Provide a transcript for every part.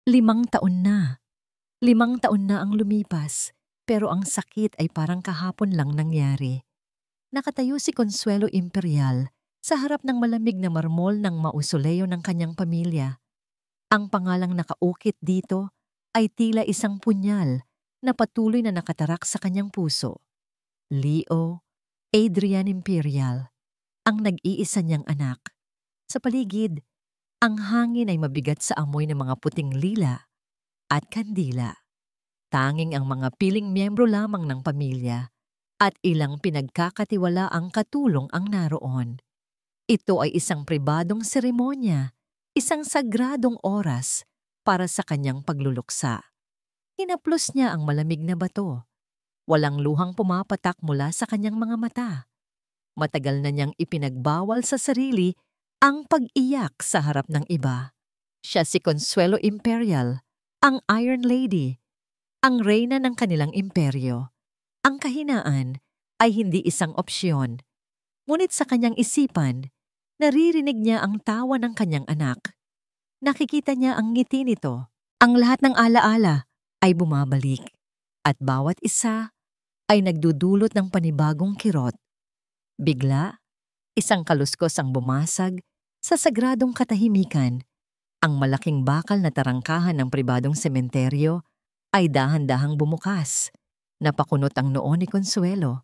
5 taon na. 5 taon na ang lumipas, pero ang sakit ay parang kahapon lang nangyari. Nakatayo si Consuelo Imperial sa harap ng malamig na marmol ng mausoleo ng kanyang pamilya. Ang pangalang nakaukit dito ay tila isang punyal na patuloy na nakatarak sa kanyang puso. Leo Adrian Imperial, ang nag-iisa niyang anak. Sa paligid, ang hangin ay mabigat sa amoy ng mga puting lila at kandila. Tanging ang mga piling miyembro lamang ng pamilya at ilang pinagkakatiwala ang katulong ang naroon. Ito ay isang pribadong seremonya, isang sagradong oras para sa kanyang pagluluksa. Hinaplos niya ang malamig na bato. Walang luhang pumapatak mula sa kanyang mga mata. Matagal na niyang ipinagbawal sa sarili ang pag-iyak sa harap ng iba. Siya si Consuelo Imperial, ang Iron Lady, ang reyna ng kanilang imperyo. Ang kahinaan ay hindi isang opsyon. Ngunit sa kanyang isipan, naririnig niya ang tawa ng kanyang anak. Nakikita niya ang ngiti nito. Ang lahat ng alaala ay bumabalik. At bawat isa ay nagdudulot ng panibagong kirot. Bigla, isang kaluskos ang bumasag sa sagradong katahimikan. Ang malaking bakal na tarangkahan ng pribadong sementeryo ay dahan-dahang bumukas. Napakunot ang noo ni Consuelo.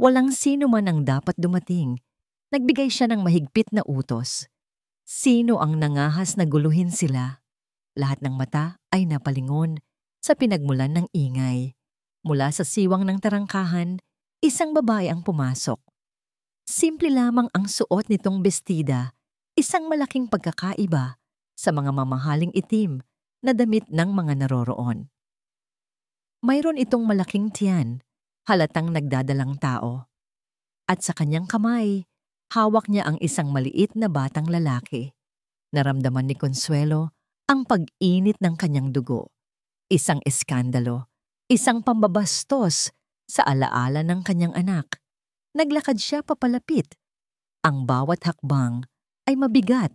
Walang sino man ang dapat dumating. Nagbigay siya ng mahigpit na utos. Sino ang nangahas na guluhin sila? Lahat ng mata ay napalingon sa pinagmulan ng ingay. Mula sa siwang ng tarangkahan, isang babae ang pumasok. Simple lamang ang suot nitong bestida, isang malaking pagkakaiba sa mga mamahaling itim na damit ng mga naroroon. Mayroon itong malaking tiyan, halatang nagdadalang tao. At sa kanyang kamay, hawak niya ang isang maliit na batang lalaki. Naramdaman ni Consuelo ang pag-init ng kanyang dugo. Isang eskandalo, isang pambabastos sa alaala ng kanyang anak. Naglakad siya papalapit. Ang bawat hakbang ay mabigat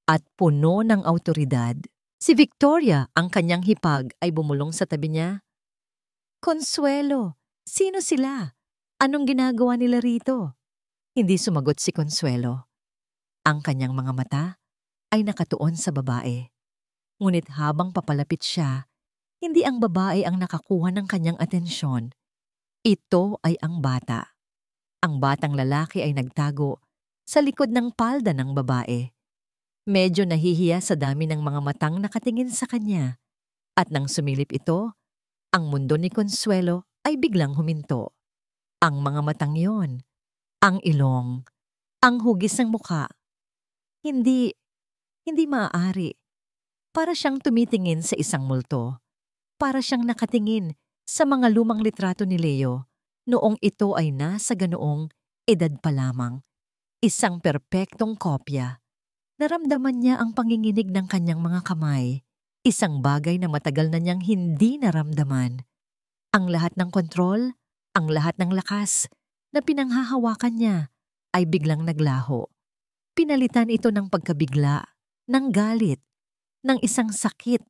at puno ng awtoridad. Si Victoria, ang kanyang hipag, ay bumulong sa tabi niya. Consuelo, sino sila? Anong ginagawa nila rito? Hindi sumagot si Consuelo. Ang kanyang mga mata ay nakatuon sa babae. Ngunit habang papalapit siya, hindi ang babae ang nakakuha ng kanyang atensyon. Ito ay ang bata. Ang batang lalaki ay nagtago sa likod ng palda ng babae. Medyo nahihiya sa dami ng mga matang nakatingin sa kanya. At nang sumilip ito, ang mundo ni Consuelo ay biglang huminto. Ang mga matang yon, ang ilong, ang hugis ng muka. Hindi maaari. Para siyang tumitingin sa isang multo. Para siyang nakatingin sa mga lumang litrato ni Leo noong ito ay nasa ganoong edad pa lamang. Isang perpektong kopya. Naramdaman niya ang panginginig ng kanyang mga kamay. Isang bagay na matagal na niyang hindi naramdaman. Ang lahat ng kontrol, ang lahat ng lakas na pinanghahawakan niya ay biglang naglaho. Pinalitan ito ng pagkabigla, ng galit, ng isang sakit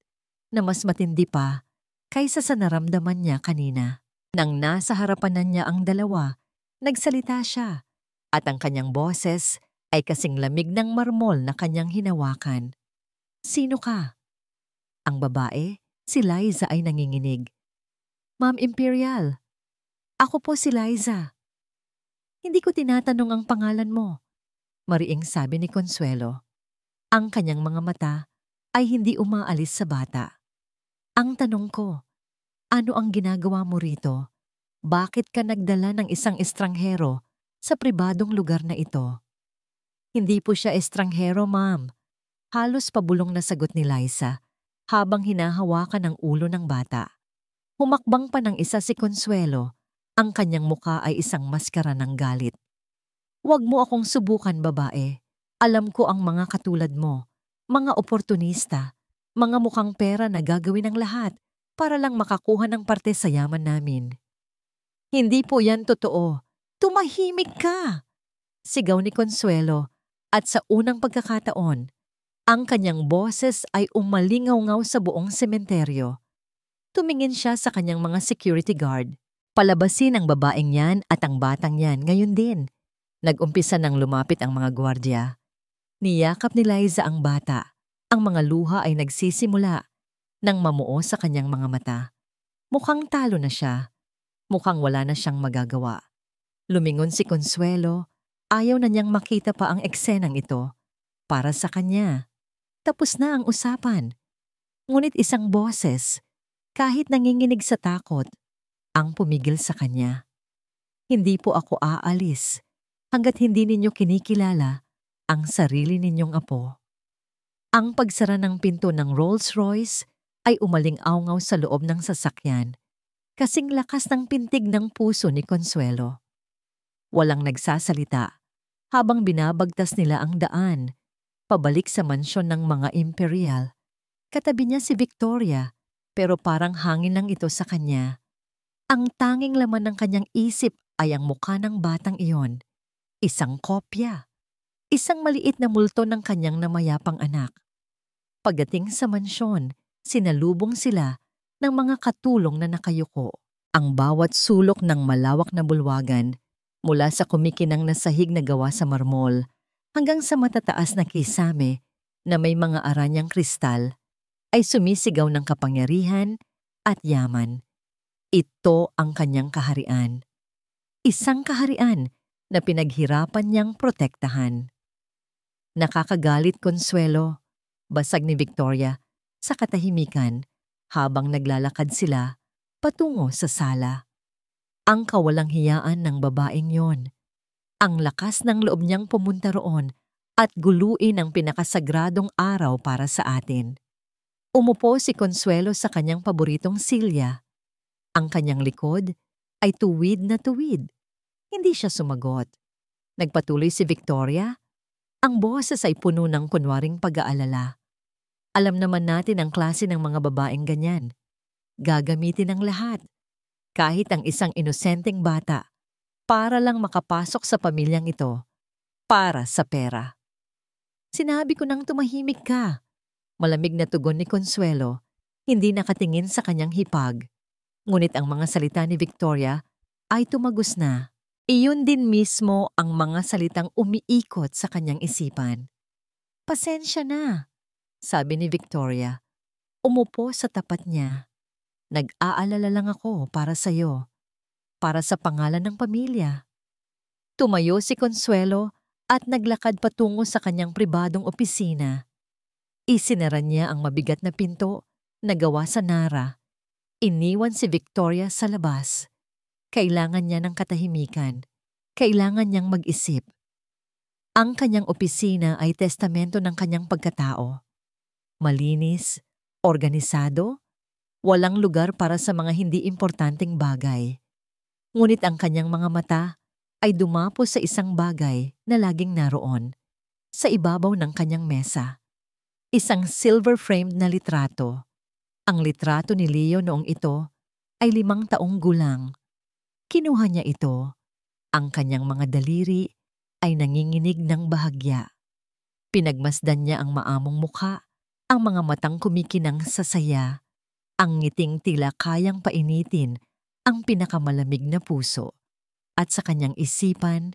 na mas matindi pa kaysa sa naramdaman niya kanina. Nang nasa harapan na niya ang dalawa, nagsalita siya at ang kanyang boses ay kasing lamig ng marmol na kanyang hinawakan. Sino ka? Ang babae, si Liza, ay nanginginig. Ma'am Imperial, ako po si Liza. Hindi ko tinatanong ang pangalan mo, mariing sabi ni Consuelo. Ang kanyang mga mata ay hindi umaalis sa bata. Ang tanong ko, ano ang ginagawa mo rito? Bakit ka nagdala ng isang estranghero sa pribadong lugar na ito? Hindi po siya estranghero, ma'am. Halos pabulong na sagot ni Liza habang hinahawakan ang ulo ng bata. Humakbang pa ng isa si Consuelo. Ang kanyang muka ay isang maskara ng galit. Huwag mo akong subukan, babae. Alam ko ang mga katulad mo, mga oportunista, mga mukhang pera na gagawin ang lahat para lang makakuha ng parte sa yaman namin. Hindi po yan totoo. Tumahimik ka! Sigaw ni Consuelo at sa unang pagkakataon, Ang kanyang boses ay umalingaw-ngaw sa buong sementeryo. Tumingin siya sa kanyang mga security guard. Palabasin ang babaeng yan at ang batang yan ngayon din. Nag-umpisa nang lumapit ang mga gwardya. Niyakap ni Liza ang bata. Ang mga luha ay nagsisimula nang mamuo sa kanyang mga mata. Mukhang talo na siya. Mukhang wala na siyang magagawa. Lumingon si Consuelo. Ayaw na niyang makita pa ang eksenang ito. Para sa kanya. Tapos na ang usapan. Ngunit isang boses, kahit nanginginig sa takot, ang pumigil sa kanya. Hindi po ako aalis hanggat hindi ninyo kinikilala ang sarili ninyong apo. Ang pagsara ng pinto ng Rolls-Royce ay umaling-awngaw sa loob ng sasakyan, kasing lakas ng pintig ng puso ni Consuelo. Walang nagsasalita habang binabagtas nila ang daan, pabalik sa mansyon ng mga Imperial. Katabi niya si Victoria, pero parang hangin lang ito sa kanya. Ang tanging laman ng kanyang isip ay ang mukha ng batang iyon. Isang kopya. Isang maliit na multo ng kanyang namayapang anak. Pagdating sa mansyon, sinalubong sila ng mga katulong na nakayuko. Ang bawat sulok ng malawak na bulwagan, mula sa kumikinang na sahig na gawa sa marmol, hanggang sa matataas na kisame na may mga aranyang kristal, ay sumisigaw ng kapangyarihan at yaman. Ito ang kanyang kaharian. Isang kaharian na pinaghirapan niyang protektahan. Nakakagalit, Consuelo, basag ni Victoria sa katahimikan habang naglalakad sila patungo sa sala. Ang kawalang hiyaan ng babaeng yon. Ang lakas ng loob niyang pumunta roon at guluin ang pinakasagradong araw para sa atin. Umupo si Consuelo sa kanyang paboritong silya. Ang kanyang likod ay tuwid na tuwid. Hindi siya sumagot. Nagpatuloy si Victoria. Ang boses ay puno ng kunwaring pag-aalala. Alam naman natin ang klase ng mga babaeng ganyan. Gagamitin ang lahat. Kahit ang isang inosenteng bata. Para lang makapasok sa pamilyang ito. Para sa pera. Sinabi ko nang tumahimik ka. Malamig na tugon ni Consuelo. Hindi nakatingin sa kanyang hipag. Ngunit ang mga salita ni Victoria ay tumagos na. Iyon din mismo ang mga salitang umiikot sa kanyang isipan. Pasensya na, sabi ni Victoria. Umupo sa tapat niya. Nag-aalala lang ako para sa'yo. Para sa pangalan ng pamilya. Tumayo si Consuelo at naglakad patungo sa kanyang pribadong opisina. Isinara niya ang mabigat na pinto na gawa sa nara. Iniwan si Victoria sa labas. Kailangan niya ng katahimikan. Kailangan niyang mag-isip. Ang kanyang opisina ay testamento ng kanyang pagkatao. Malinis, organisado, walang lugar para sa mga hindi importanteng bagay. Ngunit ang kanyang mga mata ay dumapo sa isang bagay na laging naroon, sa ibabaw ng kanyang mesa. Isang silver-framed na litrato. Ang litrato ni Leo noong ito ay 5 taong gulang. Kinuha niya ito. Ang kanyang mga daliri ay nanginginig ng bahagya. Pinagmasdan niya ang maamong mukha, ang mga matang kumikinang sa saya, ang ngiting tila kayang painitin ang pinakamalamig na puso. At sa kanyang isipan,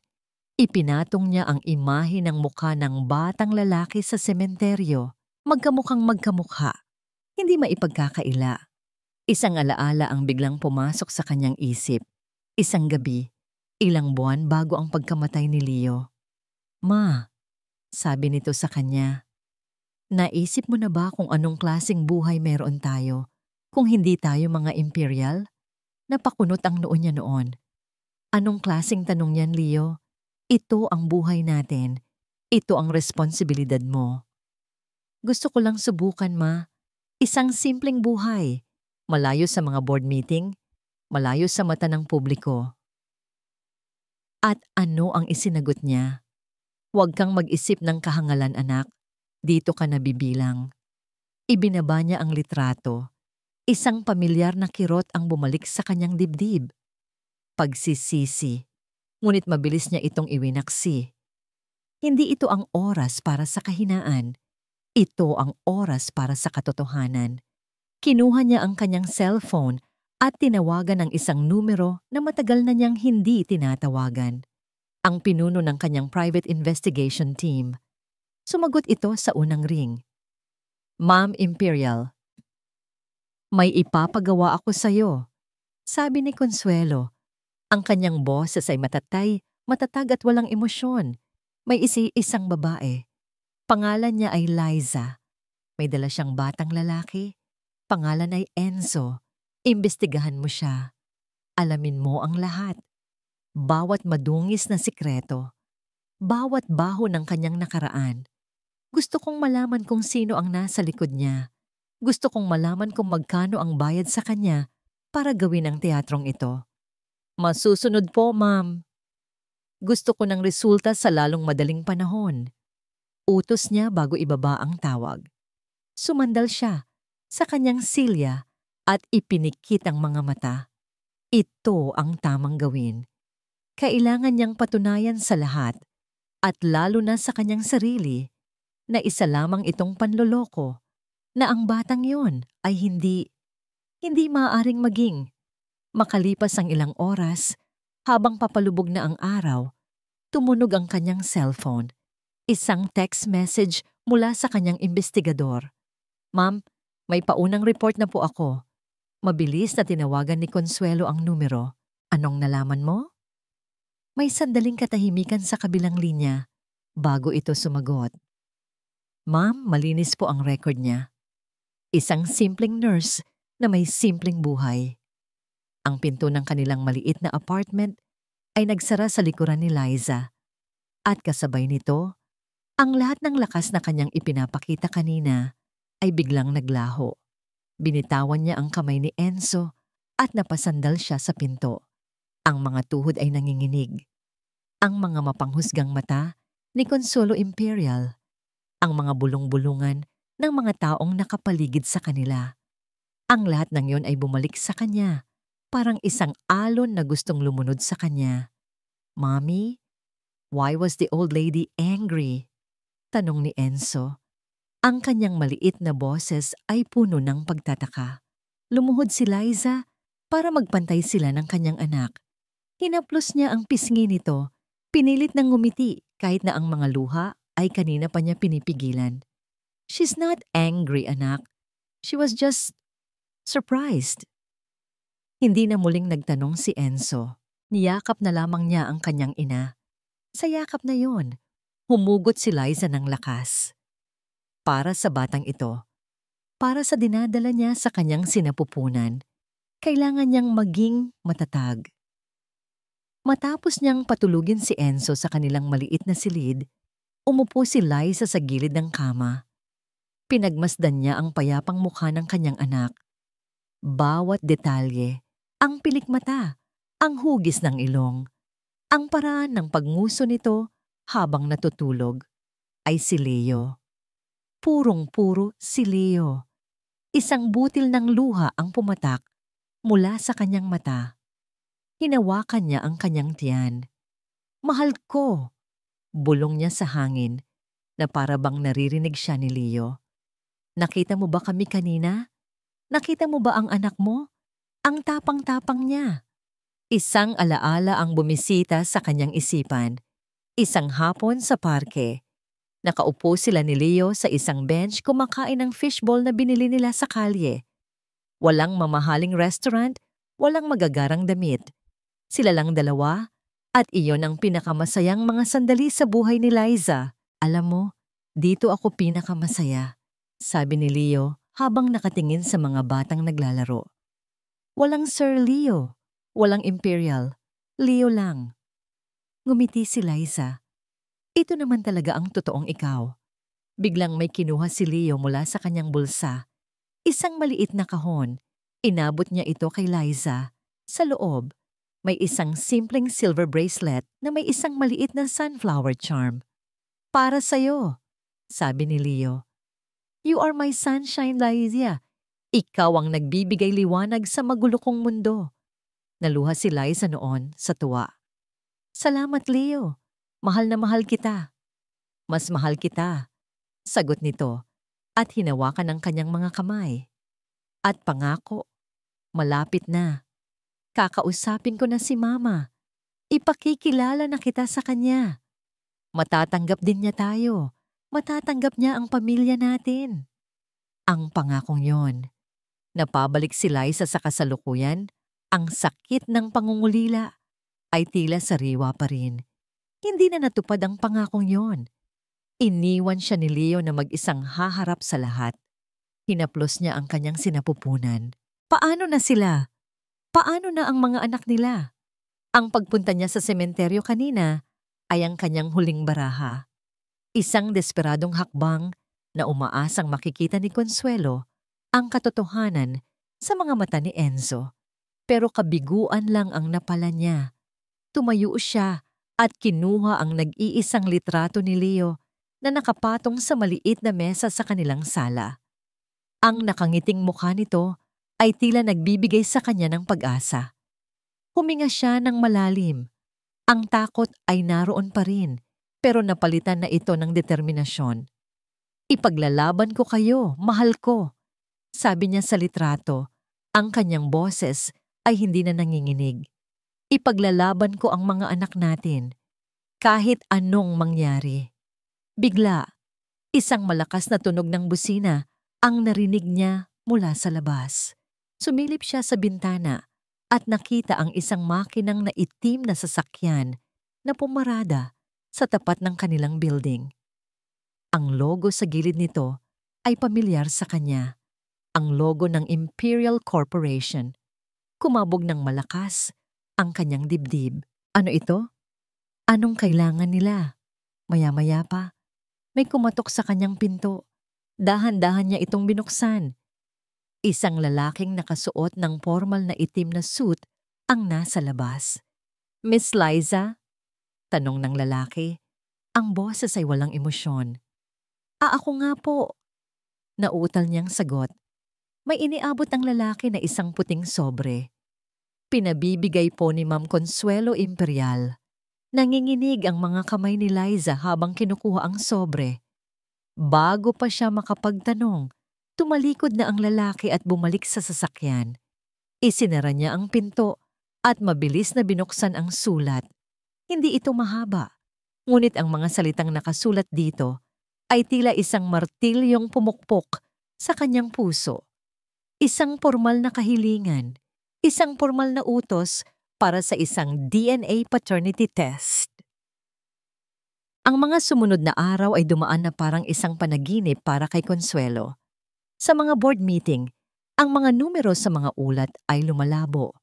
ipinatong niya ang imahe ng mukha ng batang lalaki sa sementeryo, magkamukhang magkamukha, hindi maipagkakaila. Isang alaala ang biglang pumasok sa kanyang isip. Isang gabi, ilang buwan bago ang pagkamatay ni Leo. Ma, sabi nito sa kanya, naisip mo na ba kung anong klaseng buhay meron tayo kung hindi tayo mga imperial? Napakunot ang noo niya noon. Anong klaseng tanong yan, Leo? Ito ang buhay natin. Ito ang responsibilidad mo. Gusto ko lang subukan, Ma. Isang simpleng buhay. Malayo sa mga board meeting, malayo sa mata ng publiko. At ano ang isinagot niya? Huwag kang mag-isip ng kahangalan, anak. Dito ka nabibilang. Ibinaba niya ang litrato. Isang pamilyar na kirot ang bumalik sa kanyang dibdib. Pagsisisi. Ngunit mabilis niya itong iwinaksi. Hindi ito ang oras para sa kahinaan. Ito ang oras para sa katotohanan. Kinuha niya ang kanyang cellphone at tinawagan ang isang numero na matagal na niyang hindi tinatawagan. Ang pinuno ng kanyang private investigation team. Sumagot ito sa unang ring. Ma'am Imperial, may ipapagawa ako sa'yo, sabi ni Consuelo. Ang kanyang boses ay matatag at walang emosyon. May isang babae. Pangalan niya ay Liza. May dala siyang batang lalaki. Pangalan ay Enzo. Imbestigahan mo siya. Alamin mo ang lahat. Bawat madungis na sikreto. Bawat baho ng kanyang nakaraan. Gusto kong malaman kung sino ang nasa likod niya. Gusto kong malaman kung magkano ang bayad sa kanya para gawin ang teatrong ito. Masusunod po, ma'am. Gusto ko ng resulta sa lalong madaling panahon. Utos niya bago ibaba ang tawag. Sumandal siya sa kanyang silya at ipinikit ang mga mata. Ito ang tamang gawin. Kailangan niyang patunayan sa lahat at lalo na sa kanyang sarili na isa lamang itong panloloko, na ang batang yon ay hindi maaaring maging. Makalipas ang ilang oras, habang papalubog na ang araw, tumunog ang kanyang cellphone. Isang text message mula sa kanyang investigador. Ma'am, may paunang report na po ako. Mabilis na tinawagan ni Consuelo ang numero. Anong nalaman mo? May sandaling katahimikan sa kabilang linya bago ito sumagot. Ma'am, malinis po ang record niya. Isang simpleng nurse na may simpleng buhay. Ang pinto ng kanilang maliit na apartment ay nagsara sa likuran ni Liza. At kasabay nito, ang lahat ng lakas na kanyang ipinapakita kanina ay biglang naglaho. Binitawan niya ang kamay ni Enzo at napasandal siya sa pinto. Ang mga tuhod ay nanginginig. Ang mga mapanghusgang mata ni Consuelo Imperial. Ang mga bulong-bulungan ng mga taong nakapaligid sa kanila. Ang lahat ng yon ay bumalik sa kanya, parang isang alon na gustong lumunod sa kanya. Mommy, why was the old lady angry? Tanong ni Enzo. Ang kanyang maliit na boses ay puno ng pagtataka. Lumuhod si Liza para magpantay sila ng kanyang anak. Hinaplos niya ang pisngi nito, pinilit ng ngumiti kahit na ang mga luha ay kanina pa niya pinipigilan. She's not angry, anak. She was just surprised. Hindi na muling nagtanong si Enzo. Niyakap na lamang niya ang kanyang ina. Sa yakap na yon, humugot si Liza ng lakas. Para sa batang ito, para sa dinadala niya sa kanyang sinapupunan, kailangan niyang maging matatag. Matapos niyang patulugin si Enzo sa kanilang maliit na silid, umupo si Liza sa gilid ng kama. Pinagmasdan niya ang payapang mukha ng kanyang anak. Bawat detalye, ang pilik mata, ang hugis ng ilong, ang paraan ng pagnguso nito habang natutulog, ay si Leo. Purong-puro si Leo. Isang butil ng luha ang pumatak mula sa kanyang mata. Hinawakan niya ang kanyang tiyan. Mahal ko! Bulong niya sa hangin na para bang naririnig siya ni Leo. Nakita mo ba kami kanina? Nakita mo ba ang anak mo? Ang tapang-tapang niya. Isang alaala ang bumisita sa kanyang isipan. Isang hapon sa parke. Nakaupo sila ni Leo sa isang bench kumakain ng fishball na binili nila sa kalye. Walang mamahaling restaurant, walang magagarang damit. Sila lang dalawa at iyon ang pinakamasayang mga sandali sa buhay ni Liza. Alam mo, dito ako pinakamasaya, sabi ni Leo habang nakatingin sa mga batang naglalaro. Walang Sir Leo, walang Imperial, Leo lang. Ngumiti si Liza. Ito naman talaga ang totoong ikaw. Biglang may kinuha si Leo mula sa kanyang bulsa. Isang maliit na kahon. Inabot niya ito kay Liza. Sa loob, may isang simpleng silver bracelet na may isang maliit na sunflower charm. Para sa'yo, sabi ni Leo. You are my sunshine, Liza. Ikaw ang nagbibigay liwanag sa magulo kong mundo. Naluha si Liza noon sa tuwa. Salamat, Leo. Mahal na mahal kita. Mas mahal kita. Sagot nito at hinawakan ang kanyang mga kamay. At pangako, malapit na. Kakausapin ko na si Mama. Ipakikilala na kita sa kanya. Matatanggap din niya tayo. Matatanggap niya ang pamilya natin. Ang pangakong yon. Napabalik si Liza sa kasalukuyan, ang sakit ng pangungulila ay tila sariwa pa rin. Hindi na natupad ang pangakong yon. Iniwan siya ni Leo na mag-isang haharap sa lahat. Hinaplos niya ang kanyang sinapupunan. Paano na sila? Paano na ang mga anak nila? Ang pagpunta niya sa sementeryo kanina ay ang kanyang huling baraha. Isang desperadong hakbang na umaasang makikita ni Consuelo ang katotohanan sa mga mata ni Enzo. Pero kabiguan lang ang napala niya. Tumayo siya at kinuha ang nag-iisang litrato ni Leo na nakapatong sa maliit na mesa sa kanilang sala. Ang nakangiting mukha nito ay tila nagbibigay sa kanya ng pag-asa. Huminga siya ng malalim. Ang takot ay naroon pa rin, pero napalitan na ito ng determinasyon. Ipaglalaban ko kayo, mahal ko. Sabi niya sa litrato, ang kanyang boses ay hindi na nanginginig. Ipaglalaban ko ang mga anak natin, kahit anong mangyari. Bigla, isang malakas na tunog ng busina ang narinig niya mula sa labas. Sumilip siya sa bintana at nakita ang isang makinang na itim na sasakyan na pumarada sa tapat ng kanilang building. Ang logo sa gilid nito ay pamilyar sa kanya. Ang logo ng Imperial Corporation. Kumabog ng malakas ang kanyang dibdib. Ano ito? Anong kailangan nila? Maya-maya pa, may kumatok sa kanyang pinto. Dahan-dahan niya itong binuksan. Isang lalaking nakasuot ng formal na itim na suit ang nasa labas. Miss Liza? Tanong ng lalaki. Ang boses ay walang emosyon. Ako nga po. Nauutal niyang sagot. May iniabot ang lalaki na isang puting sobre. Pinabibigay po ni Ma'am Consuelo Imperial. Nanginginig ang mga kamay ni Liza habang kinukuha ang sobre. Bago pa siya makapagtanong, tumalikod na ang lalaki at bumalik sa sasakyan. Isinara niya ang pinto at mabilis na binuksan ang sulat. Hindi ito mahaba, ngunit ang mga salitang nakasulat dito ay tila isang martilyong pumukpok sa kanyang puso. Isang formal na kahilingan, isang formal na utos para sa isang DNA paternity test. Ang mga sumunod na araw ay dumaan na parang isang panaginip para kay Consuelo. Sa mga board meeting, ang mga numero sa mga ulat ay lumalabo.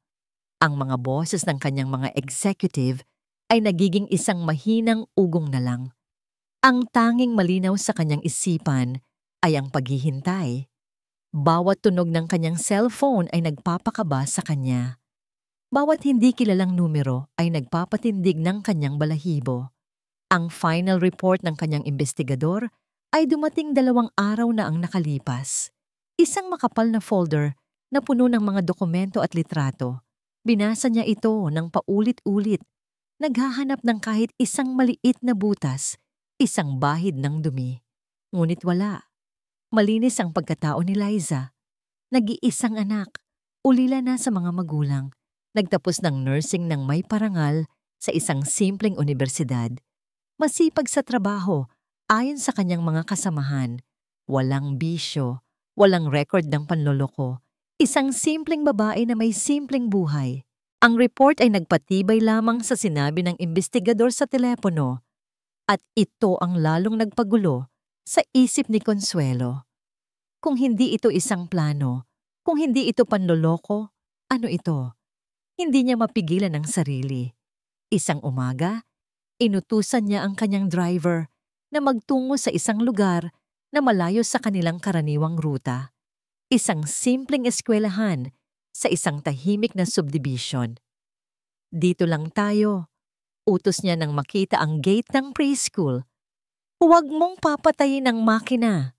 Ang mga boses ng kanyang mga executive ay nagiging isang mahinang ugong na lang. Ang tanging malinaw sa kanyang isipan ay ang paghihintay. Bawat tunog ng kanyang cellphone ay nagpapakaba sa kanya. Bawat hindi kilalang numero ay nagpapatindig ng kanyang balahibo. Ang final report ng kanyang investigador ay dumating 2 araw na ang nakalipas. Isang makapal na folder na puno ng mga dokumento at litrato. Binasa niya ito ng paulit-ulit. Naghahanap ng kahit isang maliit na butas, isang bahid ng dumi. Ngunit wala. Malinis ang pagkatao ni Liza. Nag-iisang anak, ulila na sa mga magulang. Nagtapos ng nursing ng may parangal sa isang simpleng unibersidad. Masipag sa trabaho, ayon sa kanyang mga kasamahan. Walang bisyo, walang record ng panloloko. Isang simpleng babae na may simpleng buhay. Ang report ay nagpatibay lamang sa sinabi ng investigador sa telepono. At ito ang lalong nagpagulo sa isip ni Consuelo. Kung hindi ito isang plano, kung hindi ito panloloko, ano ito? Hindi niya mapigilan ang sarili. Isang umaga, inutusan niya ang kanyang driver na magtungo sa isang lugar na malayo sa kanilang karaniwang ruta. Isang simpleng eskwelahan sa isang tahimik na subdivision. Dito lang tayo. Utos niya nang makita ang gate ng preschool. Huwag mong papatayin ang makina.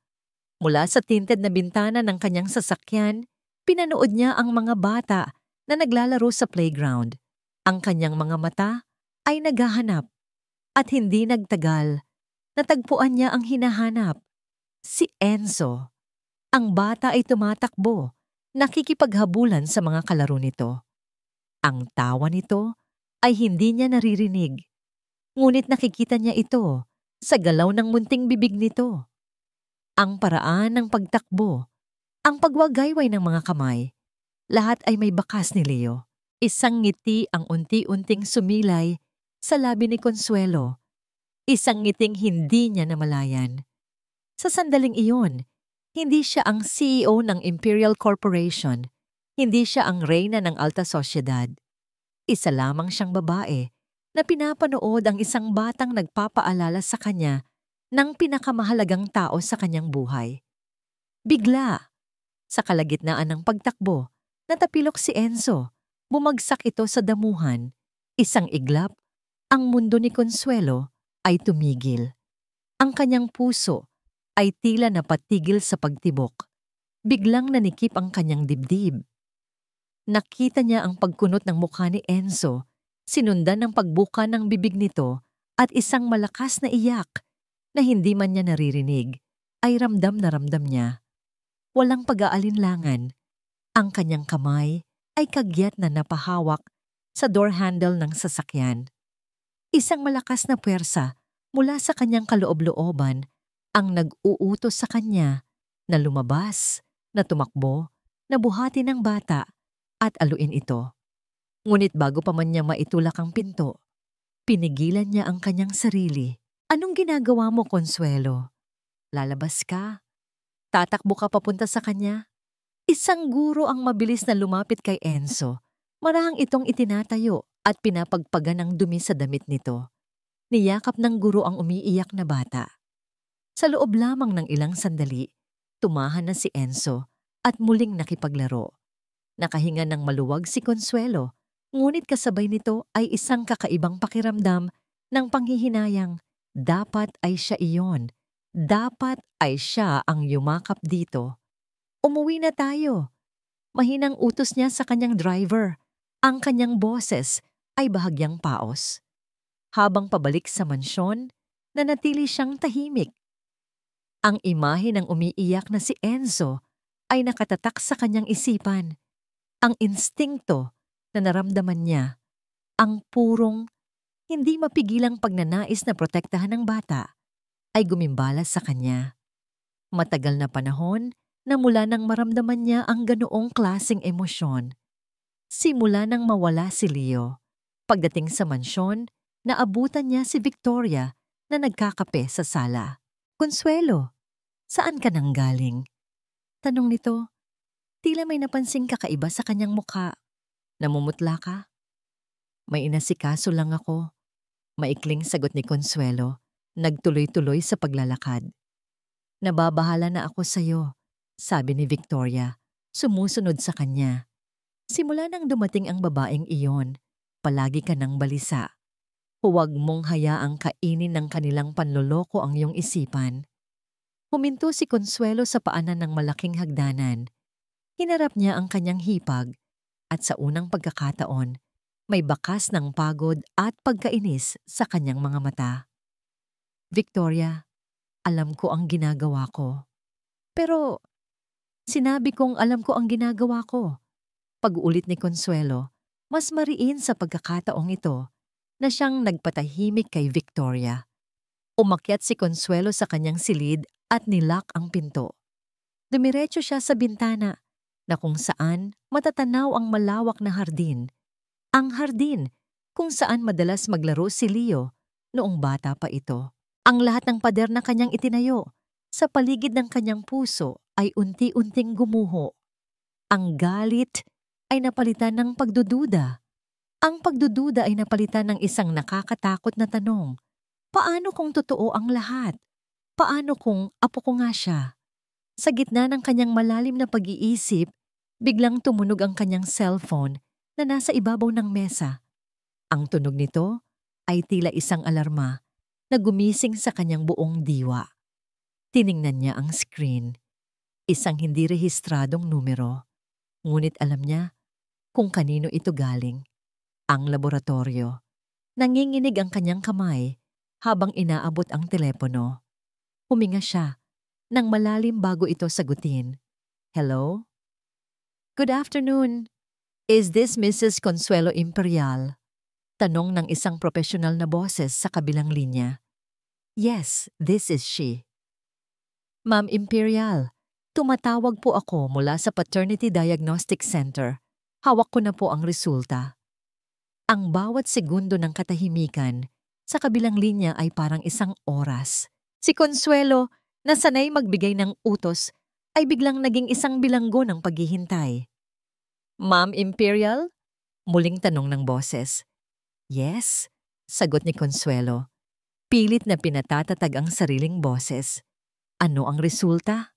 Mula sa tinted na bintana ng kanyang sasakyan, pinanood niya ang mga bata na naglalaro sa playground. Ang kanyang mga mata ay naghahanap. At hindi nagtagal, natagpuan niya ang hinahanap. Si Enzo. Ang bata ay tumatakbo, nakikipaghabulan sa mga kalaro nito. Ang tawa nito ay hindi niya naririnig, ngunit nakikita niya ito sa galaw ng munting bibig nito. Ang paraan ng pagtakbo, ang pagwagayway ng mga kamay, lahat ay may bakas ni Leo. Isang ngiti ang unti-unting sumilay sa labi ni Consuelo. Isang ngiting hindi niya namalayan. Sa sandaling iyon, hindi siya ang CEO ng Imperial Corporation. Hindi siya ang reyna ng alta sosyedad. Isa lamang siyang babae na pinapanood ang isang batang nagpapaalala sa kanya ng pinakamahalagang tao sa kanyang buhay. Bigla, sa kalagitnaan ng pagtakbo, natapilok si Enzo. Bumagsak ito sa damuhan. Isang iglap, ang mundo ni Consuelo ay tumigil. Ang kanyang puso ay tila napatigil sa pagtibok. Biglang nanikip ang kanyang dibdib. Nakita niya ang pagkunot ng mukha ni Enzo, sinundan ng pagbuka ng bibig nito at isang malakas na iyak na hindi man niya naririnig, ay ramdam na ramdam niya. Walang pag-aalinlangan. Ang kanyang kamay ay kagyat na napahawak sa door handle ng sasakyan. Isang malakas na puwersa mula sa kanyang kaloob-looban ang nag-uutos sa kanya na lumabas, na tumakbo, na buhati ng bata at aluin ito. Ngunit bago pa man niya maitulak ang pinto, pinigilan niya ang kanyang sarili. Anong ginagawa mo, Consuelo? Lalabas ka? Tatakbo ka papunta sa kanya? Isang guro ang mabilis na lumapit kay Enzo. Marahang itong itinatayo at pinapagpagan ng dumi sa damit nito. Niyakap ng guro ang umiiyak na bata. Sa loob lamang ng ilang sandali, tumahan na si Enzo at muling nakipaglaro. Nakahinga ng maluwag si Consuelo, ngunit kasabay nito ay isang kakaibang pakiramdam ng panghihinayang. Dapat ay siya iyon. Dapat ay siya ang yumakap dito. Umuwi na tayo. Mahinang utos niya sa kanyang driver. Ang kanyang boses ay bahagyang paos. Habang pabalik sa mansyon, nanatili siyang tahimik. Ang imahe ng umiiyak na si Enzo ay nakatatak sa kanyang isipan. Ang instingto na naramdaman niya, ang purong, hindi mapigilang pagnanais na protektahan ng bata, ay gumimbalas sa kanya. Matagal na panahon na mula nang maramdaman niya ang ganoong klaseng emosyon. Simula nang mawala si Leo. Pagdating sa mansyon, naabutan niya si Victoria na nagkakape sa sala. Consuelo, saan ka nang galing? Tanong nito. Tila may napansing kakaiba sa kanyang mukha. Namumutla ka? May inasikaso lang ako. Maikling sagot ni Consuelo, nagtuloy-tuloy sa paglalakad. Nababahala na ako sa'yo, sabi ni Victoria, sumusunod sa kanya. Simula nang dumating ang babaeng iyon, palagi ka ng balisa. Huwag mong hayaang kainin ng kanilang panloloko ang iyong isipan. Huminto si Consuelo sa paanan ng malaking hagdanan. Hinarap niya ang kanyang hipag at sa unang pagkakataon, may bakas ng pagod at pagkainis sa kanyang mga mata. Victoria, alam ko ang ginagawa ko. Pero sinabi kong alam ko ang ginagawa ko. Pag-ulit ni Consuelo, mas mariin sa pagkakataong ito na siyang nagpatahimik kay Victoria. Umakyat si Consuelo sa kanyang silid at nilak ang pinto. Dumiretso siya sa bintana na kung saan matatanaw ang malawak na hardin. Ang hardin kung saan madalas maglaro si Leo noong bata pa ito. Ang lahat ng pader na kanyang itinayo sa paligid ng kanyang puso ay unti-unting gumuho. Ang galit ay napalitan ng pagdududa. Ang pagdududa ay napalitan ng isang nakakatakot na tanong. Paano kung totoo ang lahat? Paano kung apo ko nga siya? Sa gitna ng kanyang malalim na pag-iisip, biglang tumunog ang kanyang cellphone na nasa ibabaw ng mesa. Ang tunog nito ay tila isang alarma na gumising sa kanyang buong diwa. Tiningnan niya ang screen. Isang hindi rehistradong numero. Ngunit alam niya kung kanino ito galing. Ang laboratorio. Nanginginig ang kanyang kamay habang inaabot ang telepono. Huminga siya. nang malalim bago ito sagutin. Hello? Good afternoon. Is this Mrs. Consuelo Imperial? Tanong ng isang profesional na boses sa kabilang linya. Yes, this is she. Ma'am Imperial, tumatawag po ako mula sa Paternity Diagnostic Center. Hawak ko na po ang resulta. Ang bawat segundo ng katahimikan sa kabilang linya ay parang isang oras. Si Consuelo, na sanay magbigay ng utos, ay biglang naging isang bilanggo ng paghihintay. Ma'am Imperial? Muling tanong ng boses. Yes, sagot ni Consuelo. Pilit na pinatatatag ang sariling boses. Ano ang resulta?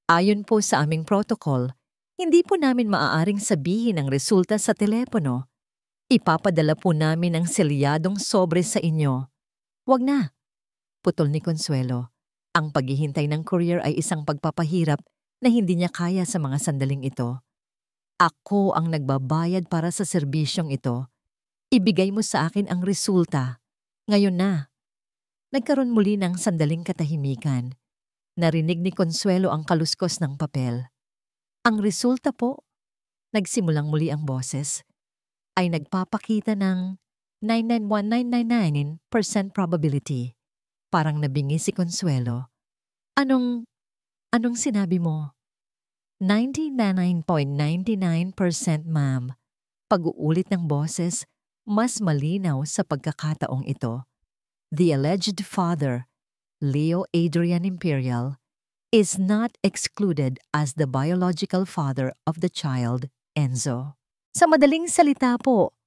Ayon po sa aming protocol, hindi po namin maaaring sabihin ang resulta sa telepono. Ipapadala po namin ang selyadong sobre sa inyo. Wag na, putol ni Consuelo. Ang paghihintay ng courier ay isang pagpapahirap na hindi niya kaya sa mga sandaling ito. Ako ang nagbabayad para sa serbisyong ito. Ibigay mo sa akin ang resulta. Ngayon na. Nagkaroon muli ng sandaling katahimikan. Narinig ni Consuelo ang kaluskos ng papel. Ang resulta po, nagsimulang muli ang boses, ay nagpapakita ng 991999% probability. Parang nabingi si Consuelo. Anong sinabi mo? 99.99% ma'am. Pag-uulit ng boses, mas malinaw sa pagkakataong ito. The alleged father, Leo Adrian Imperial, is not excluded as the biological father of the child, Enzo. Sa madaling salita po,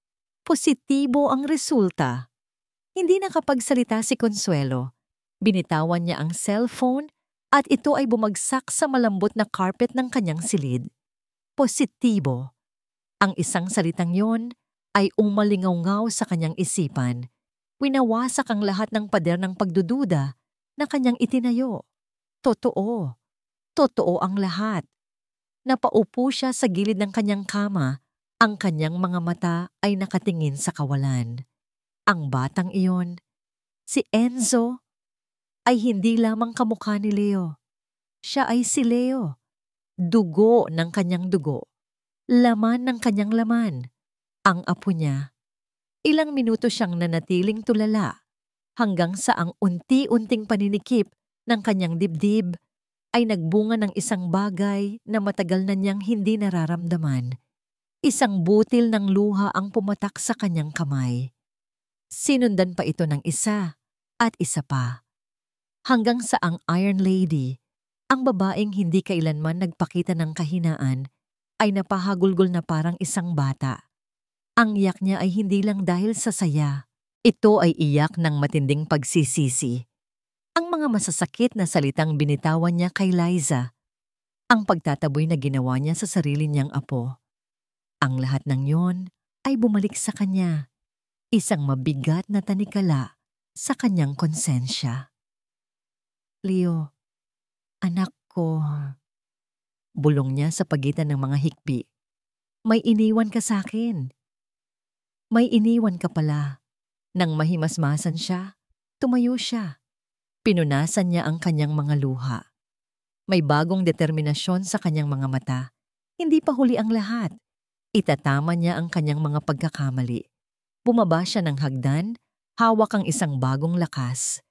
positibo ang resulta. Hindi nakapagsalita si Consuelo. Binitawan niya ang cellphone at ito ay bumagsak sa malambot na carpet ng kanyang silid. Positibo. Ang isang salitang yon ay umalingaw-ngaw sa kanyang isipan. Winawasak ang lahat ng pader ng pagdududa na kanyang itinayo. Totoo. Totoo ang lahat. Napaupo siya sa gilid ng kanyang kama. Ang kanyang mga mata ay nakatingin sa kawalan. Ang batang iyon, si Enzo, ay hindi lamang kamukha ni Leo. Siya ay si Leo. Dugo ng kanyang dugo. Laman ng kanyang laman. Ang apo niya. Ilang minuto siyang nanatiling tulala hanggang sa ang unti-unting paninikip ng kanyang dibdib ay nagbunga ng isang bagay na matagal na niyang hindi nararamdaman. Isang butil ng luha ang pumatak sa kanyang kamay. Sinundan pa ito ng isa at isa pa. Hanggang sa ang Iron Lady, ang babaeng hindi kailanman nagpakita ng kahinaan, ay napahagulgol na parang isang bata. Ang iyak niya ay hindi lang dahil sa saya. Ito ay iyak ng matinding pagsisisi. Ang mga masasakit na salitang binitawan niya kay Liza. Ang pagtataboy na ginawa niya sa sarili niyang apo. Ang lahat ng yon ay bumalik sa kanya. Isang mabigat na tanikala sa kanyang konsensya. Leo, anak ko. Bulong niya sa pagitan ng mga hikbi. May iniwan ka sa akin. May iniwan ka pala. Nang mahimasmasan siya, tumayo siya. Pinunasan niya ang kanyang mga luha. May bagong determinasyon sa kanyang mga mata. Hindi pa huli ang lahat. Itatama niya ang kanyang mga pagkakamali. Bumaba siya ng hagdan, hawak ang isang bagong lakas.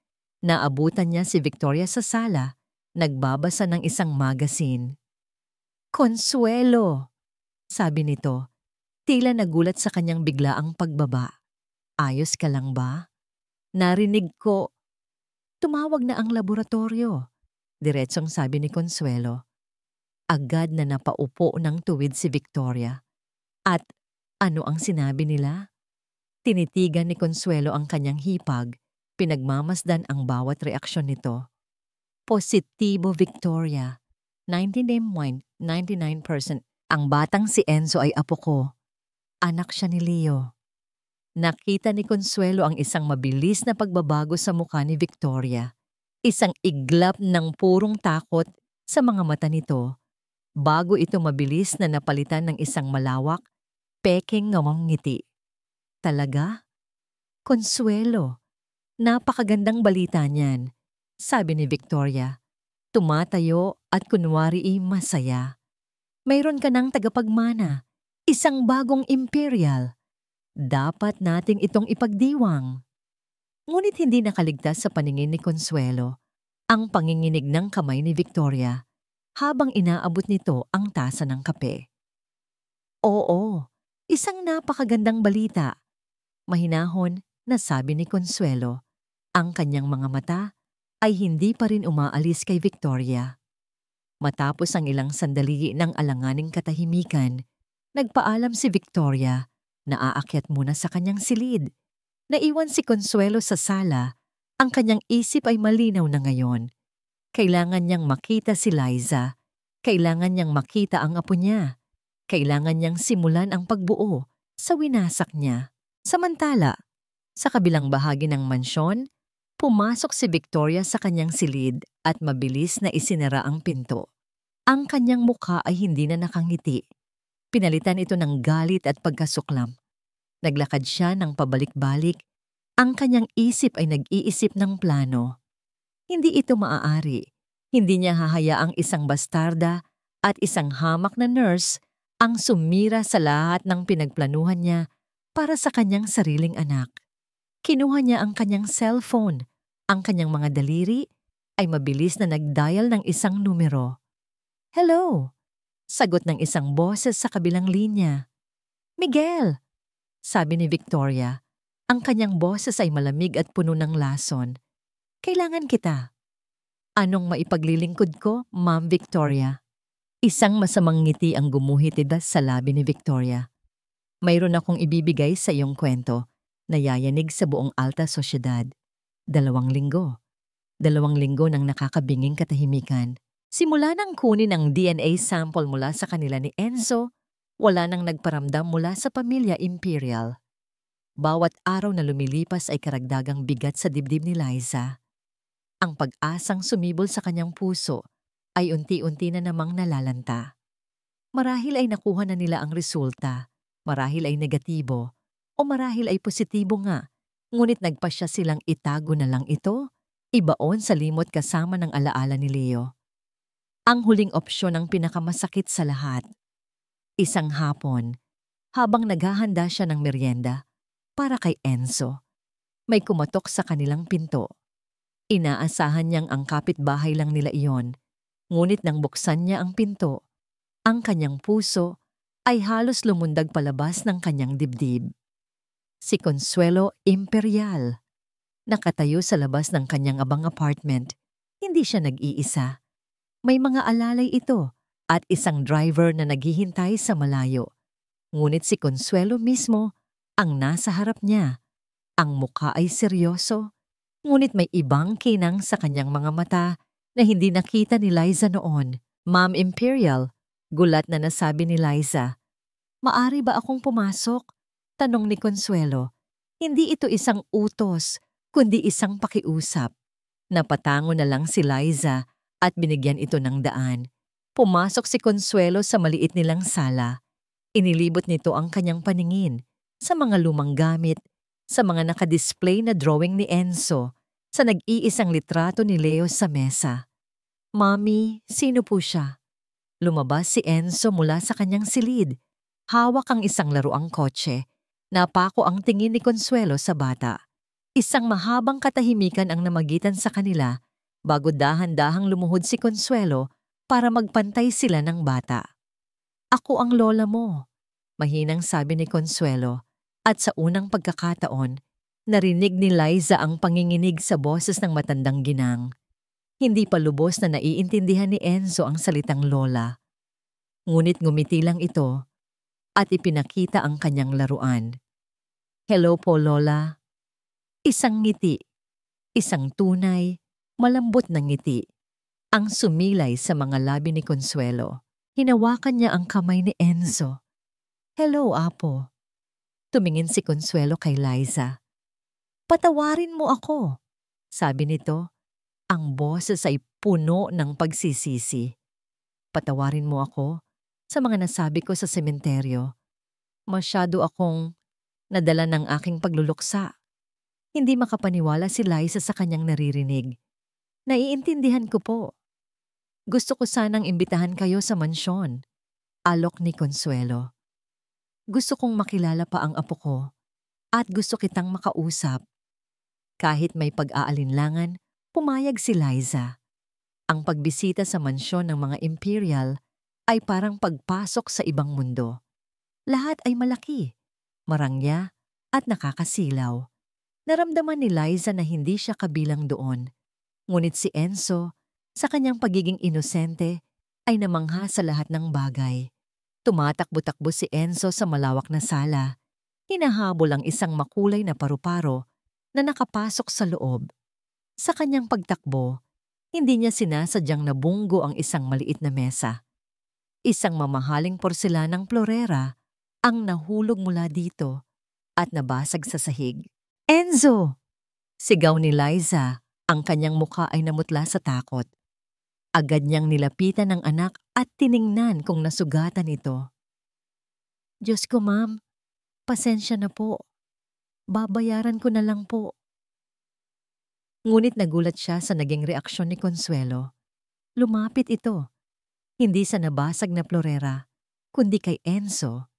Naabutan niya si Victoria sa sala, nagbabasa ng isang magazine. Consuelo, sabi nito. Tila nagulat sa kanyang biglaang pagbaba. Ayos ka lang ba? Narinig ko. Tumawag na ang laboratorio. Diretsong sabi ni Consuelo. Agad na napaupo ng tuwid si Victoria. At ano ang sinabi nila? Tinitigan ni Consuelo ang kanyang hipag, pinagmamasdan ang bawat reaksyon nito. Positibo, Victoria. 99.99%. Ang batang si Enzo ay apo ko. Anak siya ni Leo. Nakita ni Consuelo ang isang mabilis na pagbabago sa mukha ni Victoria. Isang iglap ng purong takot sa mga mata nito. Bago ito mabilis na napalitan ng isang malawak, peking ngawang ngiti. Talaga? Consuelo, napakagandang balita niyan, sabi ni Victoria. Tumatayo at kunwari masaya. Mayroon ka ng tagapagmana, isang bagong imperial. Dapat nating itong ipagdiwang. Ngunit hindi nakaligtas sa paningin ni Consuelo ang panginginig ng kamay ni Victoria habang inaabot nito ang tasa ng kape. Oo, isang napakagandang balita. Mahinahon na sabi ni Consuelo. Ang kanyang mga mata ay hindi pa rin umaalis kay Victoria. Matapos ang ilang sandali ng alanganing katahimikan, nagpaalam si Victoria na aakyat muna sa kanyang silid. Naiwan si Consuelo sa sala, ang kanyang isip ay malinaw na ngayon. Kailangan niyang makita si Liza. Kailangan niyang makita ang apo niya. Kailangan niyang simulan ang pagbuo sa winasak niya. Samantala, sa kabilang bahagi ng mansyon, pumasok si Victoria sa kanyang silid at mabilis na isinara ang pinto. Ang kanyang mukha ay hindi na nakangiti. Pinalitan ito ng galit at pagkasuklam. Naglakad siya ng pabalik-balik. Ang kanyang isip ay nag-iisip ng plano. Hindi ito maaari. Hindi niya hahayaang isang bastarda at isang hamak na nurse ang sumira sa lahat ng pinagplanuhan niya para sa kanyang sariling anak. Kinuha niya ang kanyang cellphone. Ang kanyang mga daliri ay mabilis na nag-dial ng isang numero. Hello! Sagot ng isang boses sa kabilang linya. Miguel! Sabi ni Victoria. Ang kanyang boses ay malamig at puno ng lason. Kailangan kita. Anong maipaglilingkod ko, Ma'am Victoria? Isang masamang ngiti ang gumuhit sa labi ni Victoria. Mayroon akong ibibigay sa iyong kwento na yayanig sa buong alta sosyedad. 2 linggo. 2 linggo ng nakakabinging katahimikan. Simula nang kunin ang DNA sample mula sa kanila ni Enzo, wala nang nagparamdam mula sa pamilya Imperial. Bawat araw na lumilipas ay karagdagang bigat sa dibdib ni Liza. Ang pag-asang sumibol sa kanyang puso ay unti-unti na namang nalalanta. Marahil ay nakuha na nila ang resulta, marahil ay negatibo, o marahil ay positibo nga, ngunit nagpasya silang itago na lang ito, ibaon sa limot kasama ng alaala ni Leo. Ang huling opsyon ang pinakamasakit sa lahat. Isang hapon, habang naghahanda siya ng merienda para kay Enzo, may kumatok sa kanilang pinto. Inaasahan niyang ang kapitbahay lang nila iyon, ngunit nang buksan niya ang pinto, ang kanyang puso ay halos lumundag palabas ng kanyang dibdib. Si Consuelo Imperial. Nakatayo sa labas ng kanyang abang apartment, hindi siya nag-iisa. May mga alalay ito at isang driver na naghihintay sa malayo. Ngunit si Consuelo mismo ang nasa harap niya. Ang mukha ay seryoso, ngunit may ibang kinang sa kanyang mga mata na hindi nakita ni Liza noon. Ma'am Imperial, gulat na nasabi ni Liza. Maari ba akong pumasok? Tanong ni Consuelo. Hindi ito isang utos, kundi isang pakiusap. Napatango na lang si Liza at binigyan ito ng daan. Pumasok si Consuelo sa maliit nilang sala. Inilibot nito ang kanyang paningin sa mga lumang gamit, sa mga nakadisplay na drawing ni Enzo, sa nag-iisang litrato ni Leo sa mesa. Mami, sino po siya? Lumabas si Enzo mula sa kanyang silid. Hawak ang isang laruang kotse. Napako ang tingin ni Consuelo sa bata. Isang mahabang katahimikan ang namagitan sa kanila bago dahan-dahang lumuhod si Consuelo para magpantay sila ng bata. Ako ang lola mo, mahinang sabi ni Consuelo, at sa unang pagkakataon, narinig ni Liza ang panginginig sa boses ng matandang ginang. Hindi pa lubos na naiintindihan ni Enzo ang salitang lola. Ngunit ngumiti lang ito at ipinakita ang kanyang laruan. Hello po, Lola. Isang ngiti, isang tunay, malambot na ngiti, ang sumilay sa mga labi ni Consuelo. Hinawakan niya ang kamay ni Enzo. Hello, Apo. Tumingin si Consuelo kay Liza. Patawarin mo ako, sabi nito. Ang boses ay puno ng pagsisisi. Patawarin mo ako sa mga nasabi ko sa sementeryo. Masyado akong nadala ng aking pagluluksa. Hindi makapaniwala si Liza sa kanyang naririnig. Naiintindihan ko po. Gusto ko sanang imbitahan kayo sa mansyon. Alok ni Consuelo. Gusto kong makilala pa ang apo ko at gusto kitang makausap. Kahit may pag-aalinlangan, pumayag si Liza. Ang pagbisita sa mansyon ng mga Imperial ay parang pagpasok sa ibang mundo. Lahat ay malaki, marangya at nakakasilaw. Naramdaman ni Liza na hindi siya kabilang doon. Ngunit si Enzo, sa kanyang pagiging inosente, ay namangha sa lahat ng bagay. Tumatakbo-takbo si Enzo sa malawak na sala. Hinahabol ang isang makulay na paru-paro na nakapasok sa loob. Sa kanyang pagtakbo, hindi niya sinasadyang nabunggo ang isang maliit na mesa. Isang mamahaling porselanang florera ang nahulog mula dito at nabasag sa sahig. Enzo! Sigaw ni Liza, ang kanyang mukha ay namutla sa takot. Agad niyang nilapitan ng anak at tiningnan kung nasugatan ito. Diyos ko, ma'am, pasensya na po. Babayaran ko na lang po. Ngunit nagulat siya sa naging reaksyon ni Consuelo. Lumapit ito, hindi sa nabasag na florera, kundi kay Enzo.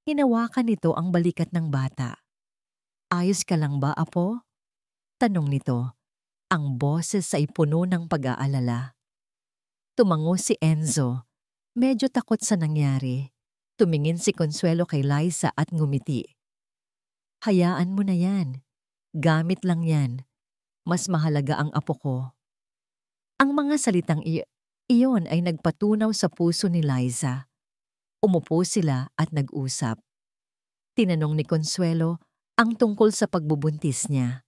Hinawakan nito ang balikat ng bata. Ayos ka lang ba, apo? Tanong nito. Ang boses ay puno ng pag-aalala. Tumango si Enzo. Medyo takot sa nangyari. Tumingin si Consuelo kay Liza at ngumiti. Hayaan mo na yan. Gamit lang yan. Mas mahalaga ang apo ko. Ang mga salitang iyon ay nagpatunaw sa puso ni Liza. Umupo sila at nag-usap. Tinanong ni Consuelo ang tungkol sa pagbubuntis niya.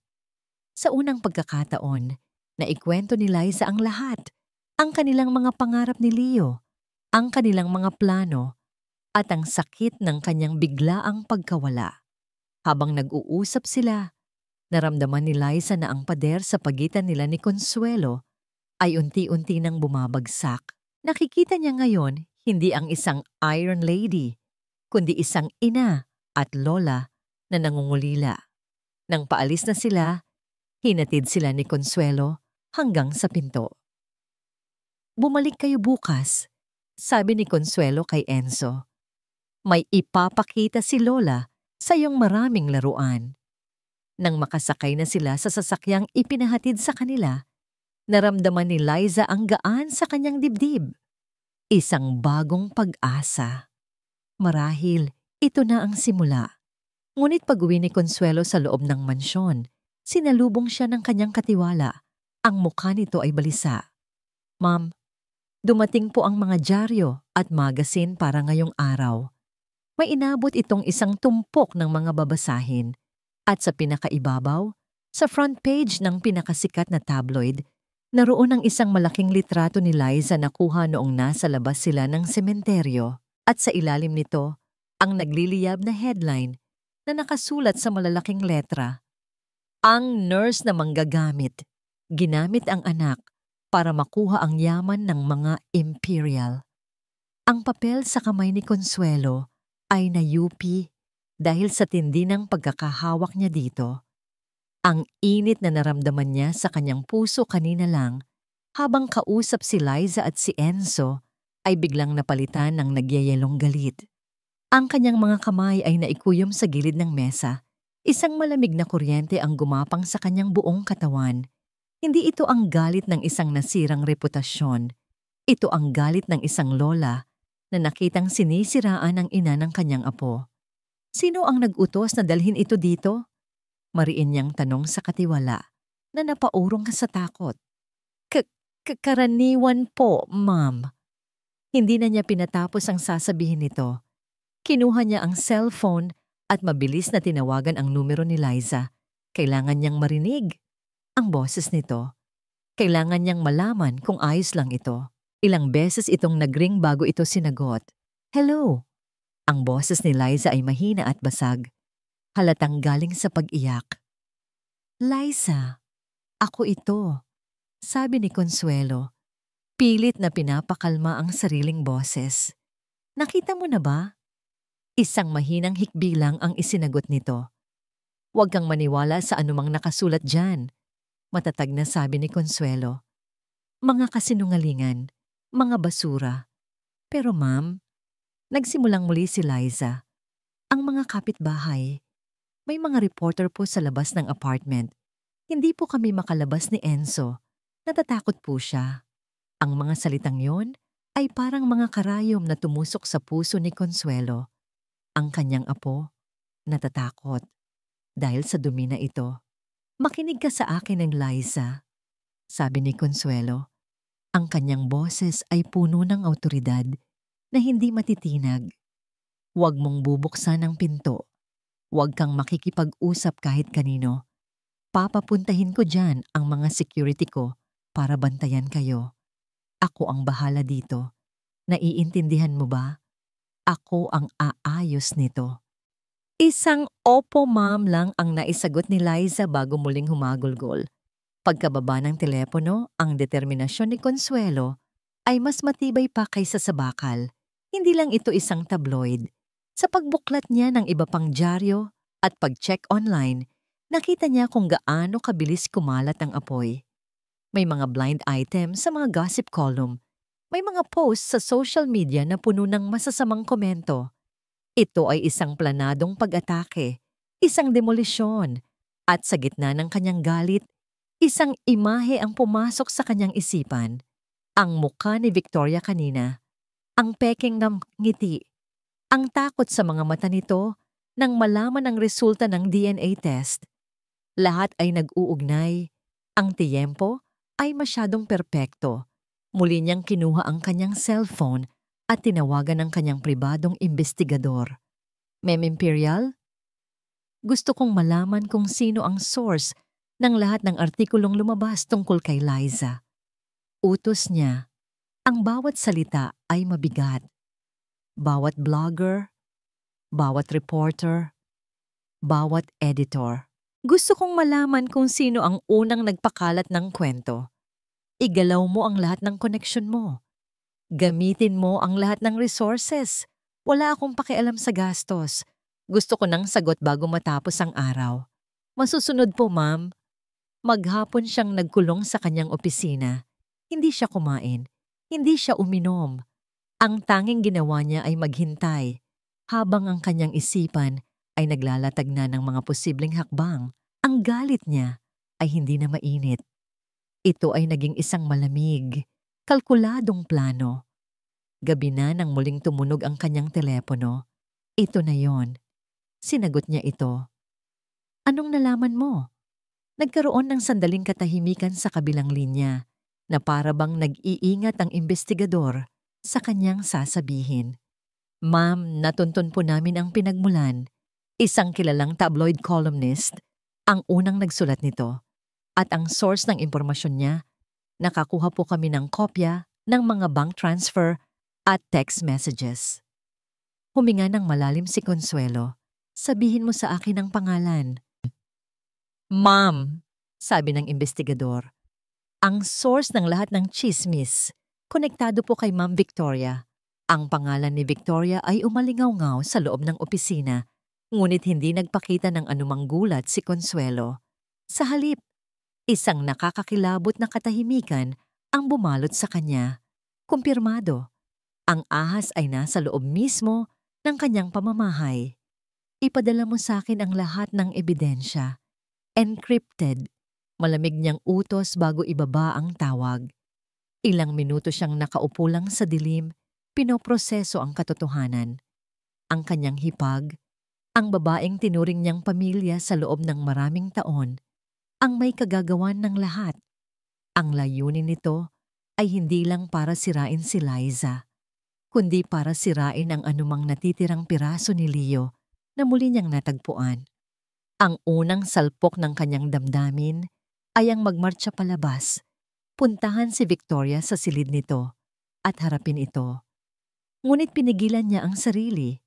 Sa unang pagkakataon, naikwento ni Liza ang lahat. Ang kanilang mga pangarap ni Leo, ang kanilang mga plano, at ang sakit ng kanyang biglaang pagkawala. Habang nag-uusap sila, naramdaman ni Liza na ang pader sa pagitan nila ni Consuelo ay unti-unti nang bumabagsak. Nakikita niya ngayon hindi ang isang Iron Lady, kundi isang ina at lola na nangungulila. Nang paalis na sila, hinatid sila ni Consuelo hanggang sa pinto. Bumalik kayo bukas, sabi ni Consuelo kay Enzo. May ipapakita si Lola sa iyong maraming laruan. Nang makasakay na sila sa sasakyang ipinahatid sa kanila, naramdaman ni Liza ang gaan sa kanyang dibdib. Isang bagong pag-asa. Marahil, ito na ang simula. Ngunit pag-uwi ni Consuelo sa loob ng mansyon, sinalubong siya ng kanyang katiwala. Ang mukha nito ay balisa. Ma'am, dumating po ang mga dyaryo at magazine para ngayong araw. May inabot itong isang tumpok ng mga babasahin. At sa pinakaibabaw, sa front page ng pinakasikat na tabloid, naroon ang isang malaking litrato ni Liza na kuha noong nasa labas sila ng sementeryo. At sa ilalim nito, ang nagliliyab na headline na nakasulat sa malalaking letra. Ang nurse na manggagamit, ginamit ang anak para makuha ang yaman ng mga Imperial. Ang papel sa kamay ni Consuelo ay nayupi dahil sa tindi ng pagkakahawak niya dito. Ang init na naramdaman niya sa kanyang puso kanina lang habang kausap si Liza at si Enzo ay biglang napalitan ng nagyayelong galit. Ang kanyang mga kamay ay naikuyom sa gilid ng mesa. Isang malamig na kuryente ang gumapang sa kanyang buong katawan. Hindi ito ang galit ng isang nasirang reputasyon. Ito ang galit ng isang lola na nakitang sinisiraan ang ina ng kanyang apo. Sino ang nag-utos na dalhin ito dito? Mariin niyang tanong sa katiwala na napaurong sa takot. Karaniwan po, ma'am. Hindi na niya pinatapos ang sasabihin nito. Kinuha niya ang cellphone at mabilis na tinawagan ang numero ni Liza. Kailangan niyang marinig ang boses nito. Kailangan niyang malaman kung ayos lang ito. Ilang beses itong nagring bago ito sinagot. Hello. Ang boses ni Liza ay mahina at basag. Halatang galing sa pag-iyak. Liza, ako ito, sabi ni Consuelo. Pilit na pinapakalma ang sariling boses. Nakita mo na ba? Isang mahinang hikbi lang ang isinagot nito. Huwag kang maniwala sa anumang nakasulat dyan, matatag na sabi ni Consuelo. Mga kasinungalingan. mga basura. Pero ma'am, nagsimulang muli si Liza. Ang mga kapitbahay, may mga reporter po sa labas ng apartment. Hindi po kami makalabas ni Enzo. Natatakot po siya. Ang mga salitang yon ay parang mga karayom na tumusok sa puso ni Consuelo. Ang kanyang apo, natatakot. Dahil sa dumi na ito. Makinig ka sa akin ng Liza, sabi ni Consuelo. Ang kanyang boses ay puno ng awtoridad na hindi matitinag. Huwag mong bubuksan ang pinto. Huwag kang makikipag-usap kahit kanino. Papapuntahin ko dyan ang mga security ko para bantayan kayo. Ako ang bahala dito. Naiintindihan mo ba? Ako ang aayos nito. Isang opo ma'am lang ang naisagot ni Liza bago muling humagulgol. Pagkababa ng telepono, ang determinasyon ni Consuelo ay mas matibay pa kaysa sa bakal. Hindi lang ito isang tabloid. Sa pagbuklat niya ng iba pang dyaryo at pag-check online, nakita niya kung gaano kabilis kumalat ang apoy. May mga blind items sa mga gossip column. May mga posts sa social media na puno ng masasamang komento. Ito ay isang planadong pag-atake, isang demolisyon, at sa gitna ng kanyang galit, isang imahe ang pumasok sa kanyang isipan. Ang mukha ni Victoria kanina, ang peking ng ngiti, ang takot sa mga mata nito nang malaman ang resulta ng DNA test. Lahat ay nag-uugnay. Ang tiyempo ay masyadong perpekto. Muli niyang kinuha ang kanyang cellphone at tinawagan ng kanyang pribadong investigador. Ma'am Imperial? Gusto kong malaman kung sino ang source ng lahat ng artikulong lumabas tungkol kay Liza. Utos niya, ang bawat salita ay mabigat. Bawat blogger, bawat reporter, bawat editor. Gusto kong malaman kung sino ang unang nagpakalat ng kwento. Igalaw mo ang lahat ng koneksyon mo. Gamitin mo ang lahat ng resources. Wala akong pakialam sa gastos. Gusto ko ng sagot bago matapos ang araw. Masusunod po, ma'am. Maghapon siyang nagkulong sa kanyang opisina. Hindi siya kumain. Hindi siya uminom. Ang tanging ginawa niya ay maghintay, habang ang kanyang isipan ay naglalatag na ng mga posibleng hakbang. Ang galit niya ay hindi na mainit. Ito ay naging isang malamig, kalkuladong plano. Gabi na nang muling tumunog ang kanyang telepono. Ito na yon. Sinagot niya ito. Anong nalaman mo? Nagkaroon ng sandaling katahimikan sa kabilang linya na para bang nag-iingat ang investigador sa kanyang sasabihin. Ma'am, natuntun po namin ang pinagmulan. Isang kilalang tabloid columnist ang unang nagsulat nito. At ang source ng impormasyon niya, nakakuha po kami ng kopya ng mga bank transfer at text messages. Huminga ng malalim si Consuelo. Sabihin mo sa akin ang pangalan. Ma'am, sabi ng investigador. Ang source ng lahat ng chismis, konektado po kay Ma'am Victoria. Ang pangalan ni Victoria ay umalingaw-ngaw sa loob ng opisina, ngunit hindi nagpakita ng anumang gulat si Consuelo. Sa halip, isang nakakakilabot na katahimikan ang bumalot sa kanya. Kumpirmado, ang ahas ay nasa loob mismo ng kanyang pamamahay. Ipadala mo sa akin ang lahat ng ebidensya. Encrypted. Malamig niyang utos bago ibaba ang tawag. Ilang minuto siyang nakaupo lang sa dilim, pinoproseso ang katotohanan. Ang kanyang hipag, ang babaeng tinuring niyang pamilya sa loob ng maraming taon, ang may kagagawan ng lahat. Ang layunin nito ay hindi lang para sirain si Liza, kundi para sirain ang anumang natitirang piraso ni Leo na muli niyang natagpuan. Ang unang salpok ng kanyang damdamin ay ang magmarcha palabas, puntahan si Victoria sa silid nito at harapin ito. Ngunit pinigilan niya ang sarili.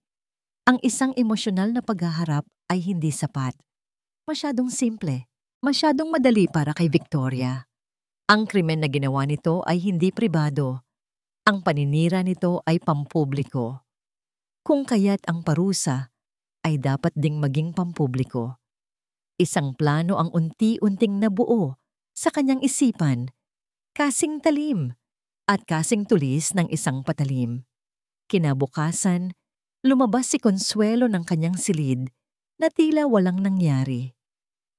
Ang isang emosyonal na paghaharap ay hindi sapat. Masyadong simple. Masyadong madali para kay Victoria. Ang krimen na ginawa nito ay hindi pribado. Ang paninira nito ay pampubliko. Kung kaya't ang parusa ay dapat ding maging pampubliko. Isang plano ang unti-unting nabuo sa kanyang isipan. Kasing talim, at kasing tulis ng isang patalim. Kinabukasan, lumabas si Consuelo ng kanyang silid na tila walang nangyari.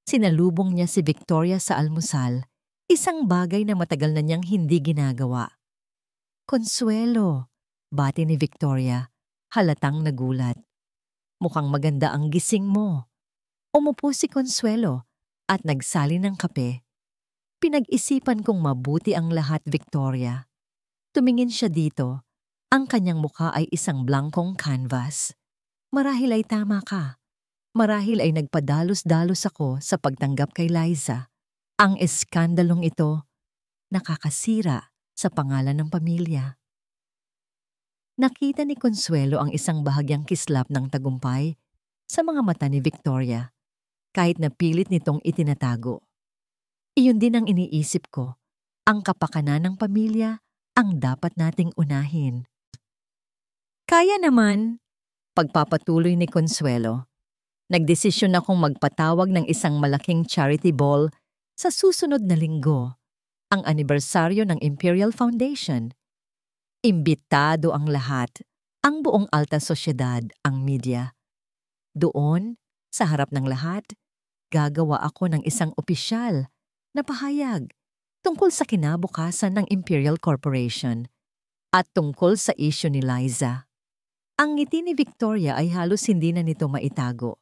Sinalubong niya si Victoria sa almusal, isang bagay na matagal na niyang hindi ginagawa. "Consuelo," bati ni Victoria, halatang nagulat. "Mukhang maganda ang gising mo." Umupo si Consuelo at nagsali ng kape. "Pinag-isipan kong mabuti ang lahat, Victoria." Tumingin siya dito. Ang kanyang mukha ay isang blankong canvas. "Marahil ay tama ka. Marahil ay nagpadalos-dalos ako sa pagtanggap kay Liza. Ang eskandalong ito, nakakasira sa pangalan ng pamilya." Nakita ni Consuelo ang isang bahagyang kislap ng tagumpay sa mga mata ni Victoria, kahit na pilit nitong itinatago. "Iyon din ang iniisip ko. Ang kapakanan ng pamilya ang dapat nating unahin." "Kaya naman," pagpapatuloy ni Consuelo. "Nagdesisyon akong magpatawag ng isang malaking charity ball sa susunod na linggo, ang anibersaryo ng Imperial Foundation. Imbitado ang lahat, ang buong alta sosyedad, ang media. Doon, sa harap ng lahat, gagawa ako ng isang opisyal na pahayag tungkol sa kinabukasan ng Imperial Corporation at tungkol sa isyu ni Liza." Ang ngiti ni Victoria ay halos hindi na nito maitago.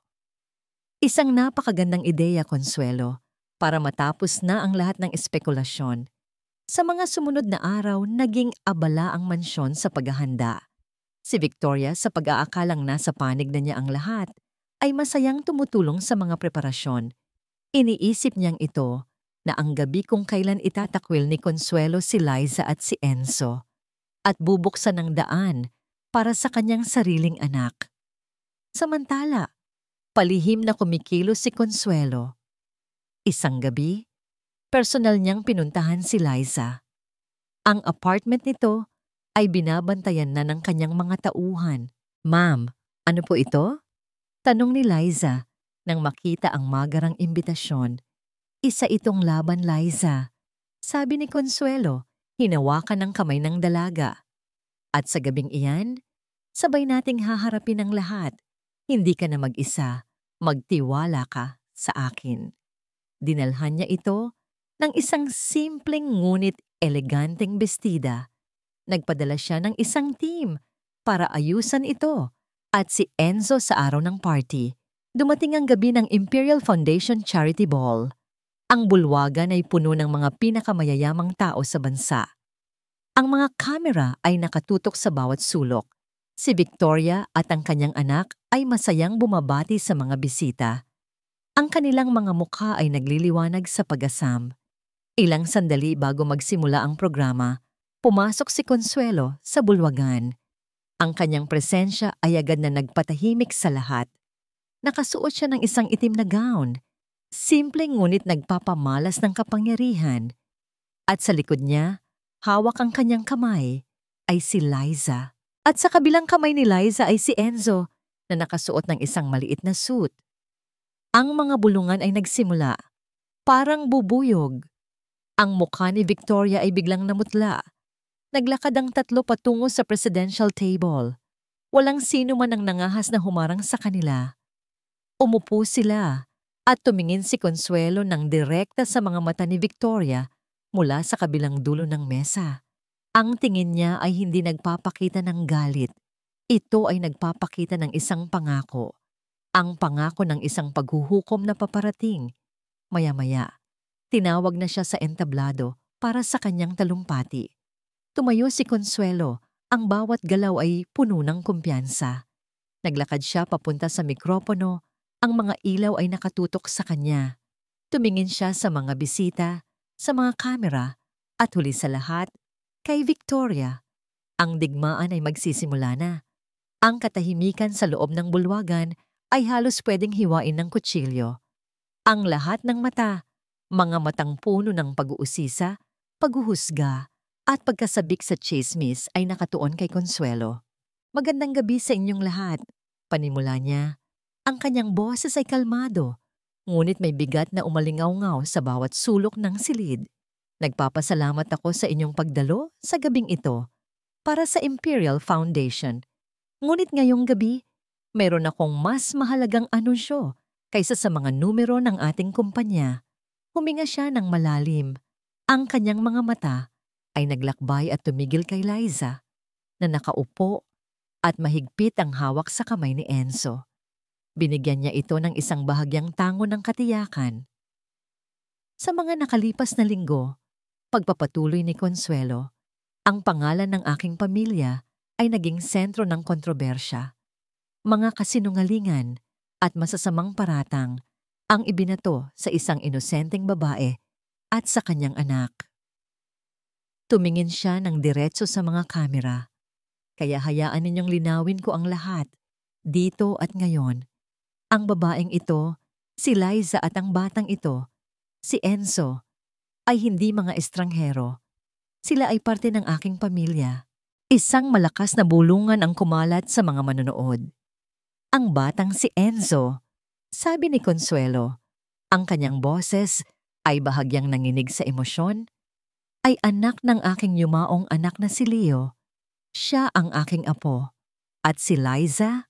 "Isang napakagandang ideya, Consuelo, para matapos na ang lahat ng espekulasyon." Sa mga sumunod na araw, naging abala ang mansyon sa paghahanda. Si Victoria, sa pag-aakalang nasa panig na niya ang lahat, ay masayang tumutulong sa mga preparasyon. Iniisip niyang ito na ang gabi kung kailan itatakwil ni Consuelo si Liza at si Enzo at bubuksan ng daan para sa kanyang sariling anak. Samantala, palihim na kumikilos si Consuelo. Isang gabi, personal niyang pinuntahan si Liza. Ang apartment nito ay binabantayan na ng kanyang mga tauhan. "Ma'am, ano po ito?" tanong ni Liza nang makita ang magarang imbitasyon. "Isa itong laban, Liza," sabi ni Consuelo, hinawakan ng kamay ng dalaga. "At sa gabing iyan, sabay nating haharapin ang lahat. Hindi ka na mag-isa. Magtiwala ka sa akin." Dinalhan niya ito ng isang simpleng ngunit eleganteng bestida. Nagpadala siya ng isang team para ayusan ito at si Enzo sa araw ng party. Dumating ang gabi ng Imperial Foundation Charity Ball. Ang bulwagan ay puno ng mga pinakamayayamang tao sa bansa. Ang mga kamera ay nakatutok sa bawat sulok. Si Victoria at ang kanyang anak ay masayang bumabati sa mga bisita. Ang kanilang mga mukha ay nagliliwanag sa pag-asam. Ilang sandali bago magsimula ang programa, pumasok si Consuelo sa bulwagan. Ang kanyang presensya ay agad na nagpatahimik sa lahat. Nakasuot siya ng isang itim na gown, simpleng ngunit nagpapamalas ng kapangyarihan. At sa likod niya, hawak ang kanyang kamay, ay si Liza. At sa kabilang kamay ni Liza ay si Enzo na nakasuot ng isang maliit na suit. Ang mga bulungan ay nagsimula, parang bubuyog. Ang mukha ni Victoria ay biglang namutla. Naglakad ang tatlo patungo sa presidential table. Walang sino man ang nangahas na humarang sa kanila. Umupo sila at tumingin si Consuelo ng direkta sa mga mata ni Victoria mula sa kabilang dulo ng mesa. Ang tingin niya ay hindi nagpapakita ng galit. Ito ay nagpapakita ng isang pangako. Ang pangako ng isang paghuhukom na paparating. Maya-maya, tinawag na siya sa entablado para sa kanyang talumpati. Tumayo si Consuelo, ang bawat galaw ay puno ng kumpiyansa. Naglakad siya papunta sa mikropono, ang mga ilaw ay nakatutok sa kanya. Tumingin siya sa mga bisita, sa mga kamera, at huli sa lahat, kay Victoria. Ang digmaan ay magsisimula na. Ang katahimikan sa loob ng bulwagan ay halos pwedeng hiwain ng kutsilyo. Ang lahat ng mata, mga matang puno ng pag-uusisa, paghuhusga, at pagkasabik sa chismis ay nakatuon kay Consuelo. "Magandang gabi sa inyong lahat," panimula niya. Ang kanyang boses ay kalmado, ngunit may bigat na umalingaw-ngaw sa bawat sulok ng silid. Nagpapasalamat ako sa inyong pagdalo sa gabing ito para sa Imperial Foundation. Ngunit ngayong gabi, mayroon akong mas mahalagang anunsyo kaysa sa mga numero ng ating kumpanya. Huminga siya ng malalim. Ang kanyang mga mata ay naglakbay at tumigil kay Liza na nakaupo at mahigpit ang hawak sa kamay ni Enzo. Binigyan niya ito ng isang bahagyang tango ng katiyakan. Sa mga nakalipas na linggo, pagpapatuloy ni Consuelo, ang pangalan ng aking pamilya ay naging sentro ng kontrobersya. Mga kasinungalingan at masasamang paratang ang ibinato sa isang inosenteng babae at sa kanyang anak. Tumingin siya ng diretso sa mga kamera. Kaya hayaan ninyong linawin ko ang lahat, dito at ngayon. Ang babaeng ito, si Liza at ang batang ito, si Enzo, ay hindi mga estranghero. Sila ay parte ng aking pamilya. Isang malakas na bulungan ang kumalat sa mga manonood. Ang batang si Enzo, sabi ni Consuelo, ang kanyang boses ay bahagyang nanginig sa emosyon, ay anak ng aking yumaong anak na si Leo. Siya ang aking apo. At si Liza,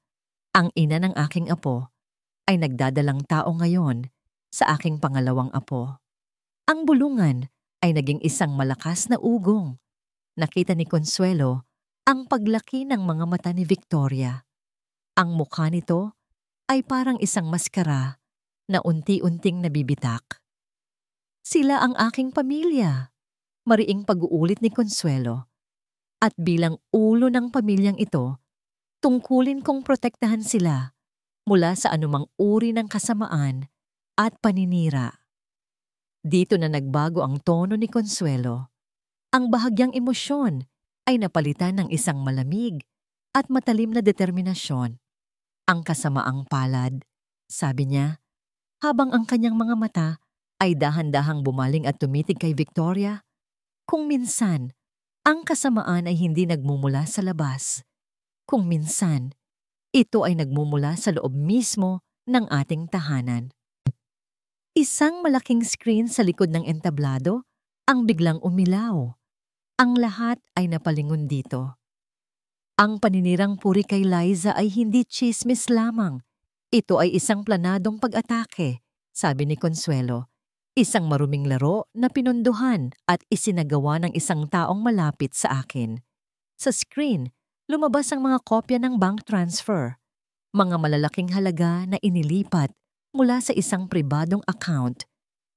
ang ina ng aking apo, ay nagdadalang tao ngayon sa aking pangalawang apo. Ang bulungan ay naging isang malakas na ugong. Nakita ni Consuelo ang paglaki ng mga mata ni Victoria. Ang mukha nito ay parang isang maskara na unti-unting nabibitak. Sila ang aking pamilya, mariing pag-uulit ni Consuelo. At bilang ulo ng pamilyang ito, tungkulin kong protektahan sila mula sa anumang uri ng kasamaan at paninira. Dito na nagbago ang tono ni Consuelo. Ang bahagyang emosyon ay napalitan ng isang malamig at matalim na determinasyon. Ang kasamaang palad, sabi niya, habang ang kanyang mga mata ay dahan-dahang bumaling at tumitig kay Victoria. Kung minsan, ang kasamaan ay hindi nagmumula sa labas. Kung minsan, ito ay nagmumula sa loob mismo ng ating tahanan. Isang malaking screen sa likod ng entablado ang biglang umilaw. Ang lahat ay napalingon dito. Ang paninirang puri kay Liza ay hindi tsismis lamang. Ito ay isang planadong pag-atake, sabi ni Consuelo. Isang maruming laro na pinondohan at isinagawa ng isang taong malapit sa akin. Sa screen, lumabas ang mga kopya ng bank transfer. Mga malalaking halaga na inilipat mula sa isang pribadong account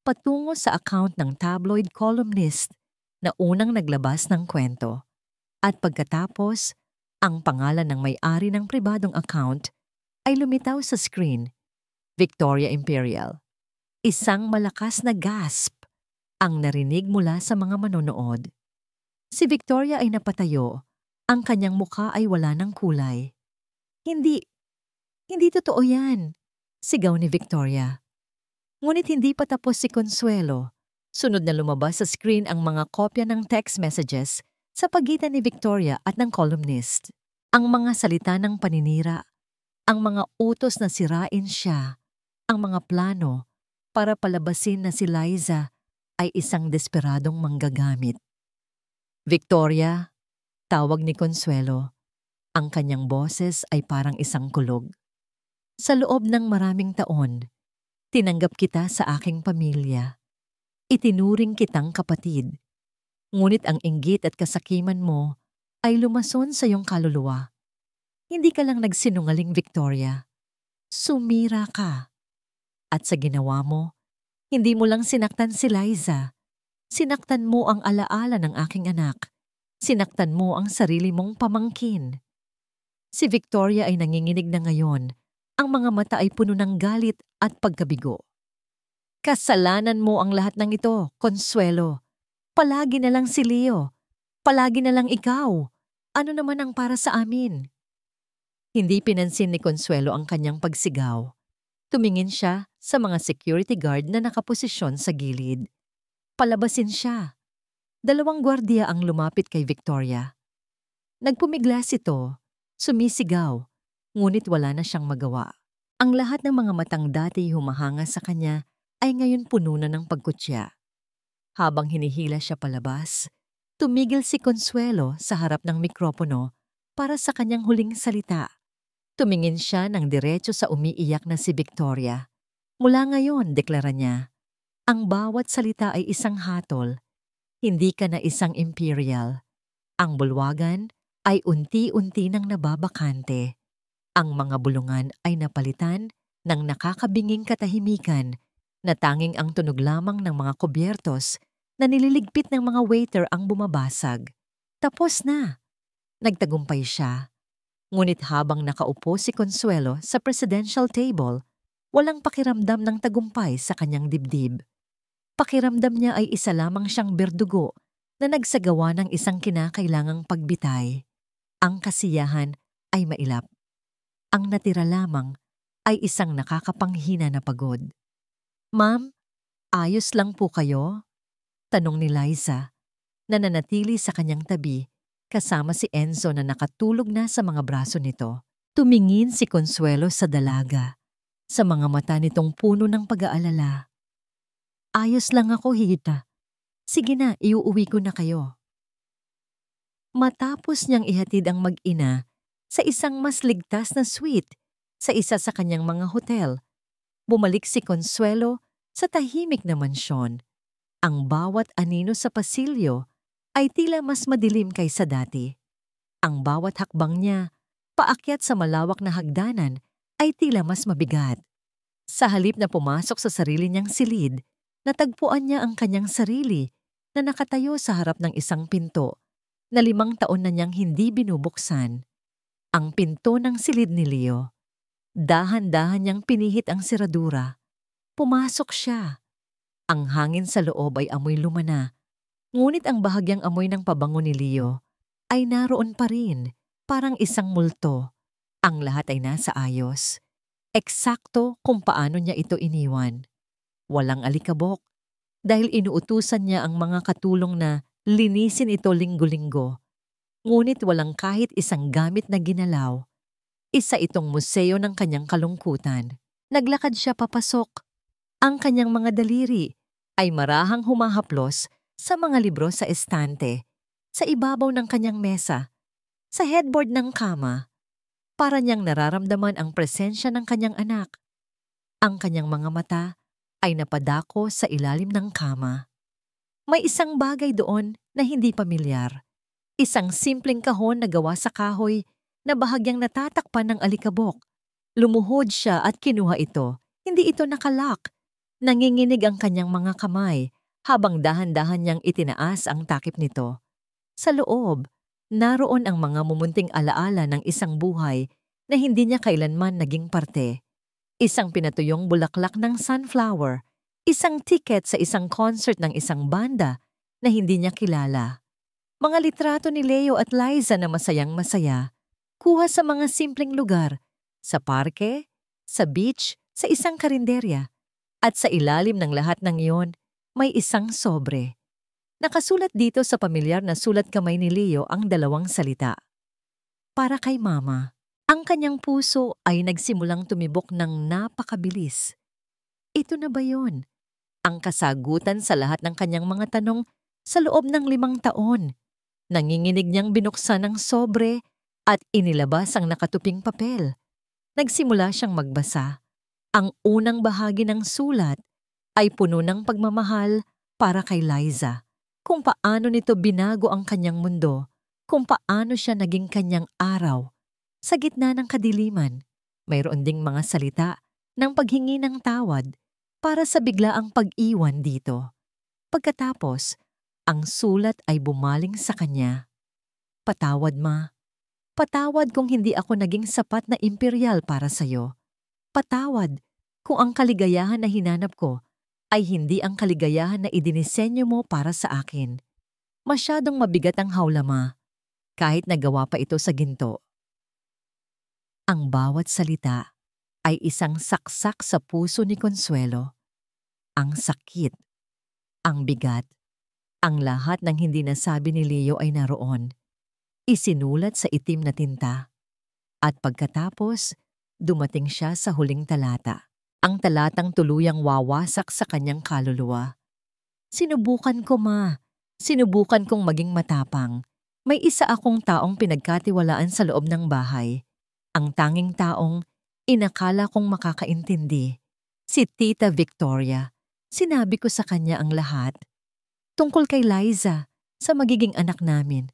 patungo sa account ng tabloid columnist na unang naglabas ng kwento. At pagkatapos, ang pangalan ng may-ari ng pribadong account ay lumitaw sa screen, Victoria Imperial. Isang malakas na gasp ang narinig mula sa mga manonood. Si Victoria ay napatayo, ang kanyang mukha ay wala ng kulay. Hindi totoo yan, sigaw ni Victoria. Ngunit hindi pa tapos si Consuelo. Sunod na lumabas sa screen ang mga kopya ng text messages sa pagitan ni Victoria at ng columnist. Ang mga salita ng paninira, ang mga utos na sirain siya, ang mga plano para palabasin na si Liza ay isang desperadong manggagamit. Victoria, tawag ni Consuelo. Ang kanyang boses ay parang isang kulog. Sa loob ng maraming taon, tinanggap kita sa aking pamilya. Itinuring kitang kapatid. Ngunit ang inggit at kasakiman mo ay lumason sa iyong kaluluwa. Hindi ka lang nagsinungaling, Victoria. Sumira ka. At sa ginawa mo, hindi mo lang sinaktan si Liza. Sinaktan mo ang alaala ng aking anak. Sinaktan mo ang sarili mong pamangkin. Si Victoria ay nanginginig na ngayon. Ang mga mata ay puno ng galit at pagkabigo. Kasalanan mo ang lahat ng ito, Consuelo. Palagi na lang si Leo. Palagi na lang ikaw. Ano naman ang para sa amin? Hindi pinansin ni Consuelo ang kanyang pagsigaw. Tumingin siya sa mga security guard na nakaposisyon sa gilid. Palabasin siya. 2 gwardiya ang lumapit kay Victoria. Nagpumiglas ito, sumisigaw, ngunit wala na siyang magawa. Ang lahat ng mga matang dati humahanga sa kanya ay ngayon puno na ng pagkutya. Habang hinihila siya palabas, tumigil si Consuelo sa harap ng mikropono para sa kanyang huling salita. Tumingin siya ng diretso sa umiiyak na si Victoria. Mula ngayon, deklara niya, ang bawat salita ay isang hatol. Hindi ka na isang imperial. Ang bulwagan ay unti-unti nang nababakante. Ang mga bulungan ay napalitan ng nakakabinging katahimikan na tanging ang tunog lamang ng mga kubyertos na nililigpit ng mga waiter ang bumabasag. Tapos na. Nagtagumpay siya. Ngunit habang nakaupo si Consuelo sa presidential table, walang pakiramdam ng tagumpay sa kanyang dibdib. Pakiramdam niya ay isa lamang siyang berdugo na nagsagawa ng isang kinakailangang pagbitay. Ang kasiyahan ay mailap. Ang natira lamang ay isang nakakapanghina na pagod. Ma'am, ayos lang po kayo? Tanong ni Liza, na nanatili sa kanyang tabi kasama si Enzo na nakatulog na sa mga braso nito. Tumingin si Consuelo sa dalaga, sa mga mata nitong puno ng pag-aalala. Ayos lang ako, Hita. Sige na, iuuwi ko na kayo. Matapos niyang ihatid ang mag-ina sa isang mas ligtas na suite sa isa sa kanyang mga hotel, bumalik si Consuelo sa tahimik na mansyon. Ang bawat anino sa pasilyo ay tila mas madilim kaysa dati. Ang bawat hakbang niya, paakyat sa malawak na hagdanan, ay tila mas mabigat. Sa halip na pumasok sa sarili niyang silid, natagpuan niya ang kanyang sarili na nakatayo sa harap ng isang pinto na 5 taon na niyang hindi binubuksan. Ang pinto ng silid ni Leo. Dahan-dahan niyang pinihit ang seradura. Pumasok siya. Ang hangin sa loob ay amoy lumana, ngunit ang bahagyang amoy ng pabango ni Leo ay naroon pa rin, parang isang multo. Ang lahat ay nasa ayos. Eksakto kung paano niya ito iniwan. Walang alikabok, dahil inuutusan niya ang mga katulong na linisin ito linggo-linggo. Ngunit walang kahit isang gamit na ginalaw. Isa itong museo ng kanyang kalungkutan. Naglakad siya papasok. Ang kanyang mga daliri ay marahang humahaplos sa mga libro sa estante, sa ibabaw ng kanyang mesa, sa headboard ng kama. Para niyang nararamdaman ang presensya ng kanyang anak. Ang kanyang mga mata ay napadako sa ilalim ng kama. May isang bagay doon na hindi pamilyar. Isang simpleng kahon na gawa sa kahoy na bahagyang natatakpan ng alikabok. Lumuhod siya at kinuha ito. Hindi ito nakalock. Nanginginig ang kanyang mga kamay habang dahan-dahan niyang itinaas ang takip nito. Sa loob, naroon ang mga mumunting alaala ng isang buhay na hindi niya kailanman naging parte. Isang pinatuyong bulaklak ng sunflower, isang ticket sa isang concert ng isang banda na hindi niya kilala. Mga litrato ni Leo at Liza na masayang-masaya, kuha sa mga simpleng lugar, sa parke, sa beach, sa isang karinderya. At sa ilalim ng lahat ng iyon, may isang sobre. Nakasulat dito sa pamilyar na sulat kamay ni Leo ang 2 salita. Para kay Mama. Ang kanyang puso ay nagsimulang tumibok ng napakabilis. Ito na ba yun? Ang kasagutan sa lahat ng kanyang mga tanong sa loob ng 5 taon. Nanginginig niyang binuksan ang sobre at inilabas ang nakatuping papel. Nagsimula siyang magbasa. Ang unang bahagi ng sulat ay puno ng pagmamahal para kay Liza. Kung paano nito binago ang kanyang mundo, kung paano siya naging kanyang araw. Sa gitna ng kadiliman, mayroon ding mga salita ng paghingi ng tawad para sa biglaang pag-iwan dito. Pagkatapos, ang sulat ay bumaling sa kanya. Patawad, Ma. Patawad kung hindi ako naging sapat na imperial para sa'yo. Patawad kung ang kaligayahan na hinanap ko ay hindi ang kaligayahan na idinisenyo mo para sa akin. Masyadong mabigat ang hawla, Ma, kahit nagawa pa ito sa ginto. Ang bawat salita ay isang saksak sa puso ni Consuelo. Ang sakit, ang bigat, ang lahat ng hindi nasabi ni Leo ay naroon. Isinulat sa itim na tinta. At pagkatapos, dumating siya sa huling talata. Ang talatang tuluyang wawasak sa kanyang kaluluwa. Sinubukan ko, Ma. Sinubukan kong maging matapang. May isa akong taong pinagkatiwalaan sa loob ng bahay. Ang tanging taong inakala kong makakaintindi. Si Tita Victoria. Sinabi ko sa kanya ang lahat. Tungkol kay Liza, sa magiging anak namin.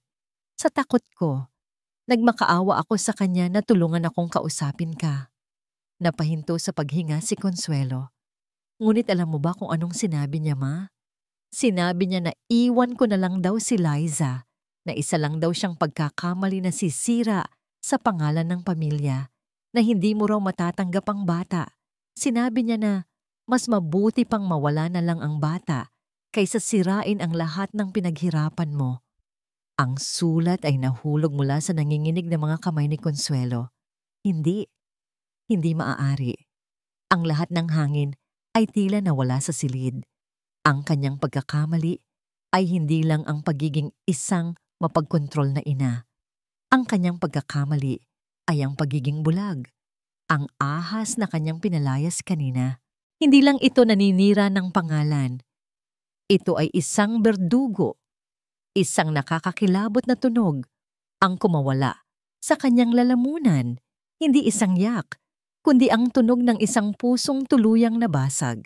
Sa takot ko, nagmakaawa ako sa kanya na tulungan akong kausapin ka. Napahinto sa paghinga si Consuelo. Ngunit alam mo ba kung anong sinabi niya, Ma? Sinabi niya na iwan ko na lang daw si Liza, na isa lang daw siyang pagkakamali na sisira sa pangalan ng pamilya, na hindi mo raw matatanggap ang bata. Sinabi niya na mas mabuti pang mawala na lang ang bata kaysa sirain ang lahat ng pinaghirapan mo. Ang sulat ay nahulog mula sa nanginginig na mga kamay ni Consuelo. Hindi maaari. Ang lahat ng hangin ay tila nawala sa silid. Ang kanyang pagkakamali ay hindi lang ang pagiging isang mapagkontrol na ina. Ang kanyang pagkakamali ay ang pagiging bulag. Ang ahas na kanyang pinalayas kanina. Hindi lang ito naninira ng pangalan. Ito ay isang berdugo. Isang nakakakilabot na tunog ang kumawala sa kanyang lalamunan. Hindi isang yak, kundi ang tunog ng isang pusong tuluyang nabasag.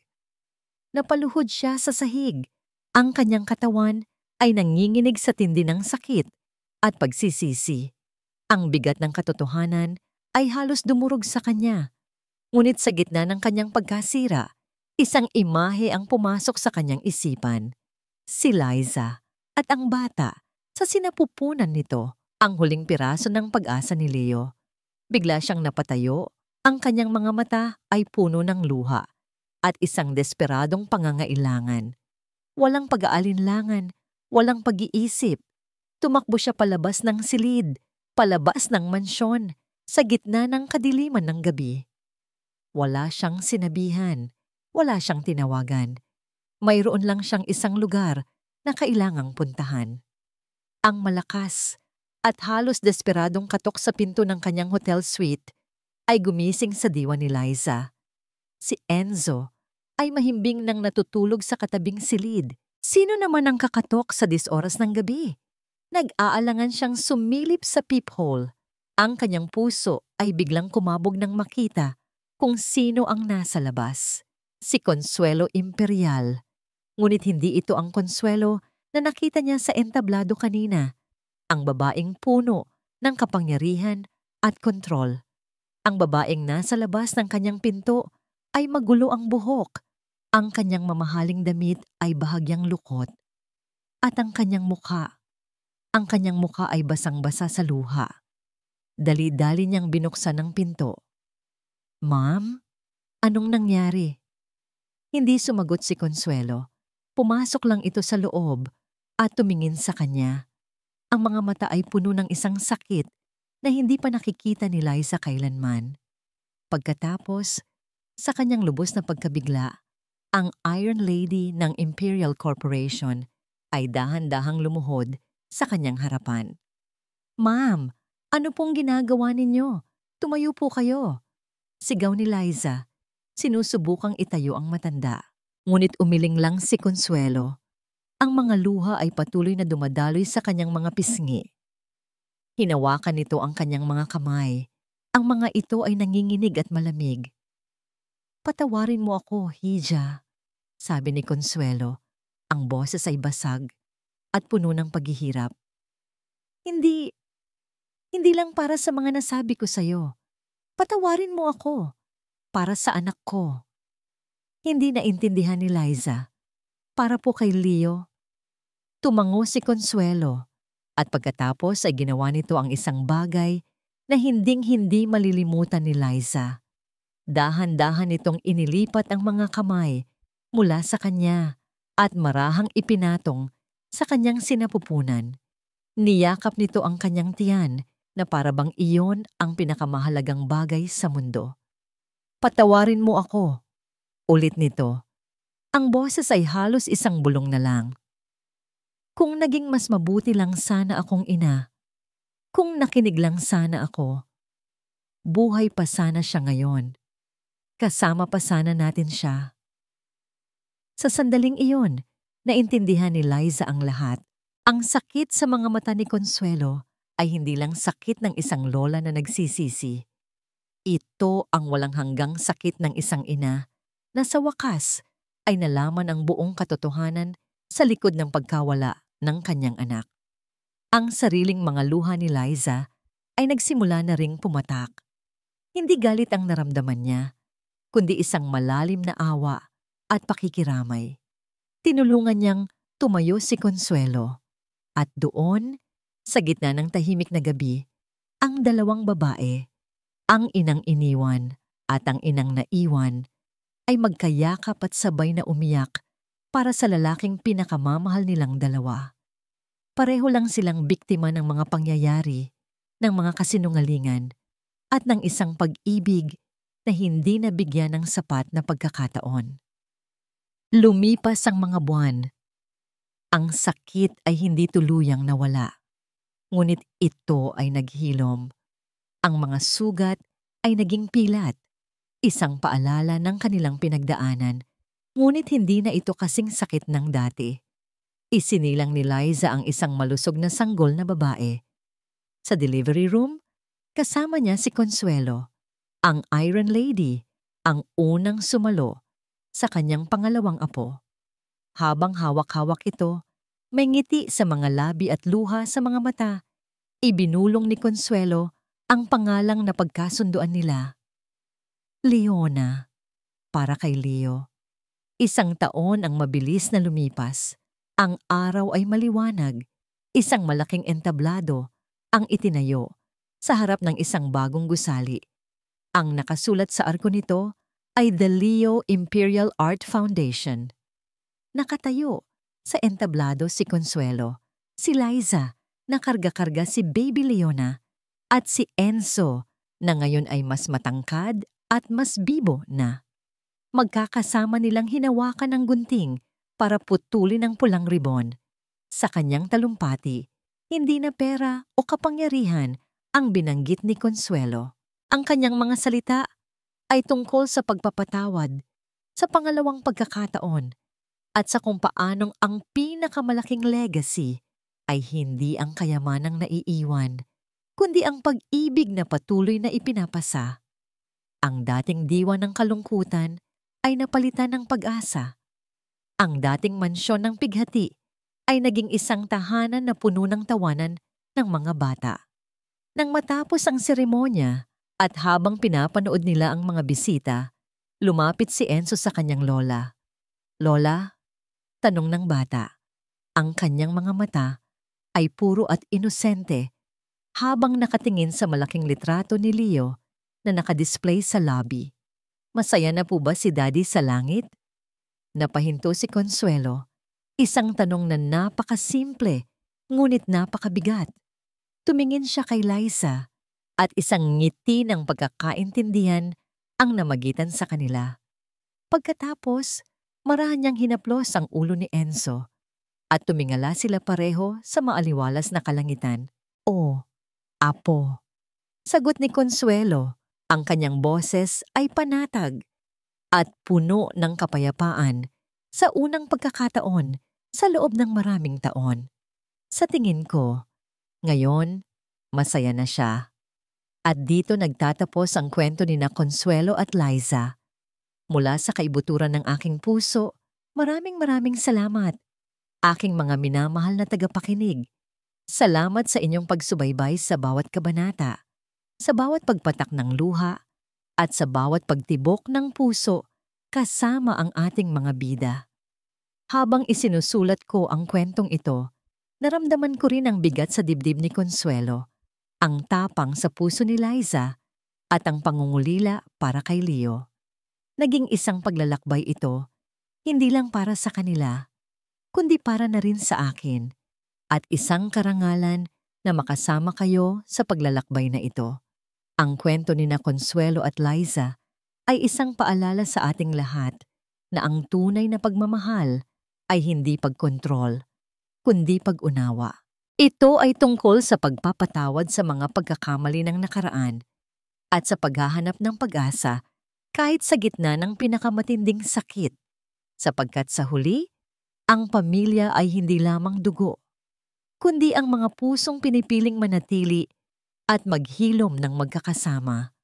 Napaluhod siya sa sahig. Ang kanyang katawan ay nanginginig sa tindi ng sakit at pagsisisi. Ang bigat ng katotohanan ay halos dumurog sa kanya. Ngunit sa gitna ng kanyang pagkasira, isang imahe ang pumasok sa kanyang isipan. Si Liza at ang bata sa sinapupunan nito, ang huling piraso ng pag-asa ni Leo. Bigla siyang napatayo, ang kanyang mga mata ay puno ng luha at isang desperadong pangangailangan. Walang pag-aalinlangan, walang pag-iisip. Tumakbo siya palabas ng silid, palabas ng mansyon, sa gitna ng kadiliman ng gabi. Wala siyang sinabihan, wala siyang tinawagan. Mayroon lang siyang isang lugar na kailangang puntahan. Ang malakas at halos desperadong katok sa pinto ng kanyang hotel suite ay gumising sa diwa ni Liza. Si Enzo ay mahimbing nang natutulog sa katabing silid. Sino naman ang kakatok sa 10 oras ng gabi? Nag-aalangan siyang sumilip sa peephole. Ang kanyang puso ay biglang kumabog nang makita kung sino ang nasa labas. Si Consuelo Imperial. Ngunit hindi ito ang Consuelo na nakita niya sa entablado kanina. Ang babaeng puno ng kapangyarihan at kontrol. Ang babaeng nasa labas ng kanyang pinto ay magulo ang buhok. Ang kanyang mamahaling damit ay bahagyang lukot. At ang kanyang mukha ay basang-basa sa luha. Dali-dali niyang binuksan ang pinto. Ma'am, anong nangyari? Hindi sumagot si Consuelo. Pumasok lang ito sa loob at tumingin sa kanya. Ang mga mata ay puno ng isang sakit na hindi pa nakikita ni Liza kailanman. Pagkatapos, sa kanyang lubos na pagkabigla, ang Iron Lady ng Imperial Corporation ay dahan-dahang lumuhod sa kanyang harapan. Ma'am, ano pong ginagawa ninyo? Tumayo po kayo. Sigaw ni Liza. Sinusubukang itayo ang matanda. Ngunit umiling lang si Consuelo. Ang mga luha ay patuloy na dumadaloy sa kanyang mga pisngi. Hinawakan nito ang kanyang mga kamay. Ang mga ito ay nanginginig at malamig. Patawarin mo ako, Hija, sabi ni Consuelo. Ang boses ay basag at puno ng paghihirap. Hindi lang para sa mga nasabi ko sa'yo. Patawarin mo ako. Para sa anak ko. Hindi naintindihan ni Liza. Para po kay Leo. Tumango si Consuelo at pagkatapos ay ginawa nito ang isang bagay na hinding-hindi malilimutan ni Liza. Dahan-dahan nitong inilipat ang mga kamay mula sa kanya at marahang ipinatong sa kanyang sinapupunan. Niyakap nito ang kanyang tiyan na parabang iyon ang pinakamahalagang bagay sa mundo. Patawarin mo ako. Ulit nito. Ang boses ay halos isang bulong na lang. Kung naging mas mabuti lang sana akong ina, kung nakinig lang sana ako, buhay pa sana siya ngayon. Kasama pa sana natin siya. Sa sandaling iyon, Naintindihan ni Liza ang lahat. Ang sakit sa mga mata ni Consuelo ay hindi lang sakit ng isang lola na nagsisisi. Ito ang walang hanggang sakit ng isang ina na sa wakas ay nalaman ang buong katotohanan sa likod ng pagkawala ng kanyang anak. Ang sariling mga luha ni Liza ay nagsimula na ring pumatak. Hindi galit ang naramdaman niya, kundi isang malalim na awa at pakikiramay. Tinulungan niyang tumayo si Consuelo. At doon, sa gitna ng tahimik na gabi, ang dalawang babae, ang inang iniwan at ang inang naiwan, ay magkayakap at sabay na umiyak para sa lalaking pinakamamahal nilang dalawa. Pareho lang silang biktima ng mga pangyayari, ng mga kasinungalingan, at ng isang pag-ibig na hindi nabigyan ng sapat na pagkakataon. Lumipas ang mga buwan. Ang sakit ay hindi tuluyang nawala. Ngunit ito ay naghilom. Ang mga sugat ay naging pilat, isang paalala ng kanilang pinagdaanan, ngunit hindi na ito kasing sakit ng dati. Isinilang ni Liza ang isang malusog na sanggol na babae. Sa delivery room, kasama niya si Consuelo, ang Iron Lady, ang unang sumalo sa kanyang pangalawang apo. Habang hawak-hawak ito, may ngiti sa mga labi at luha sa mga mata. Ibinulong ni Consuelo ang pangalang na pagkasunduan nila. Leona, para kay Leo. 1 taon ang mabilis na lumipas. Ang araw ay maliwanag. Isang malaking entablado ang itinayo sa harap ng isang bagong gusali. Ang nakasulat sa arko nito ay The Leo Imperial Art Foundation. Nakatayo sa entablado si Consuelo, si Liza na karga-karga si Baby Leona at si Enzo na ngayon ay mas matangkad at mas bibo na. Magkakasama nilang hinawakan ng gunting para putulin ang pulang ribon. Sa kanyang talumpati, hindi na pera o kapangyarihan ang binanggit ni Consuelo. Ang kanyang mga salita ay tungkol sa pagpapatawad, sa pangalawang pagkakataon, at sa kung paanong ang pinakamalaking legacy ay hindi ang kayamanang naiiwan, kundi ang pag-ibig na patuloy na ipinapasa. Ang dating diwa ng kalungkutan ay napalitan ng pag-asa. Ang dating mansyon ng pighati ay naging isang tahanan na puno ng tawanan ng mga bata. Nang matapos ang seremonya at habang pinapanood nila ang mga bisita, lumapit si Enzo sa kanyang lola. Lola, tanong ng bata. Ang kanyang mga mata ay puro at inosente habang nakatingin sa malaking litrato ni Leo na nakadisplay sa lobby. Masaya na po ba si Daddy sa langit? Napahinto si Consuelo. Isang tanong na napakasimple, ngunit napakabigat. Tumingin siya kay Liza at isang ngiti ng pagkakaintindihan ang namagitan sa kanila. Pagkatapos, marahan niyang hinaplos ang ulo ni Enzo at tumingala sila pareho sa maaliwalas na kalangitan. "O, apo." Sagot ni Consuelo, ang kanyang boses ay panatag at puno ng kapayapaan sa unang pagkakataon sa loob ng maraming taon. Sa tingin ko, ngayon, masaya na siya. At dito nagtatapos ang kwento ni na Consuelo at Liza. Mula sa kaibuturan ng aking puso, maraming salamat. Aking mga minamahal na tagapakinig. Salamat sa inyong pagsubaybay sa bawat kabanata, sa bawat pagpatak ng luha, at sa bawat pagtibok ng puso kasama ang ating mga bida. Habang isinusulat ko ang kwentong ito, naramdaman ko rin ang bigat sa dibdib ni Consuelo, ang tapang sa puso ni Liza, at ang pangungulila para kay Leo. Naging isang paglalakbay ito, hindi lang para sa kanila, kundi para na rin sa akin, at isang karangalan na makasama kayo sa paglalakbay na ito. Ang kwento ni na Consuelo at Liza ay isang paalala sa ating lahat na ang tunay na pagmamahal ay hindi pagkontrol, kundi pag-unawa. Ito ay tungkol sa pagpapatawad sa mga pagkakamali ng nakaraan at sa paghahanap ng pag-asa kahit sa gitna ng pinakamatinding sakit, sapagkat sa huli, Ang pamilya ay hindi lamang dugo, kundi ang mga pusong pinipiling manatili at maghilom ng magkakasama.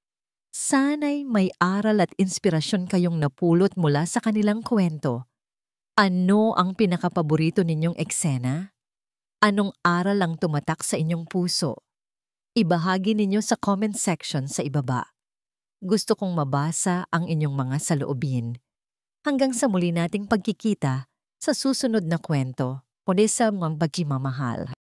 Sana'y may aral at inspirasyon kayong napulot mula sa kanilang kwento. Ano ang pinakapaborito ninyong eksena? Anong aral ang tumatak sa inyong puso? Ibahagi ninyo sa comment section sa ibaba. Gusto kong mabasa ang inyong mga saloobin. Hanggang sa muli nating pagkikita sa susunod na kwento. Muli sa mga pagkimamahal.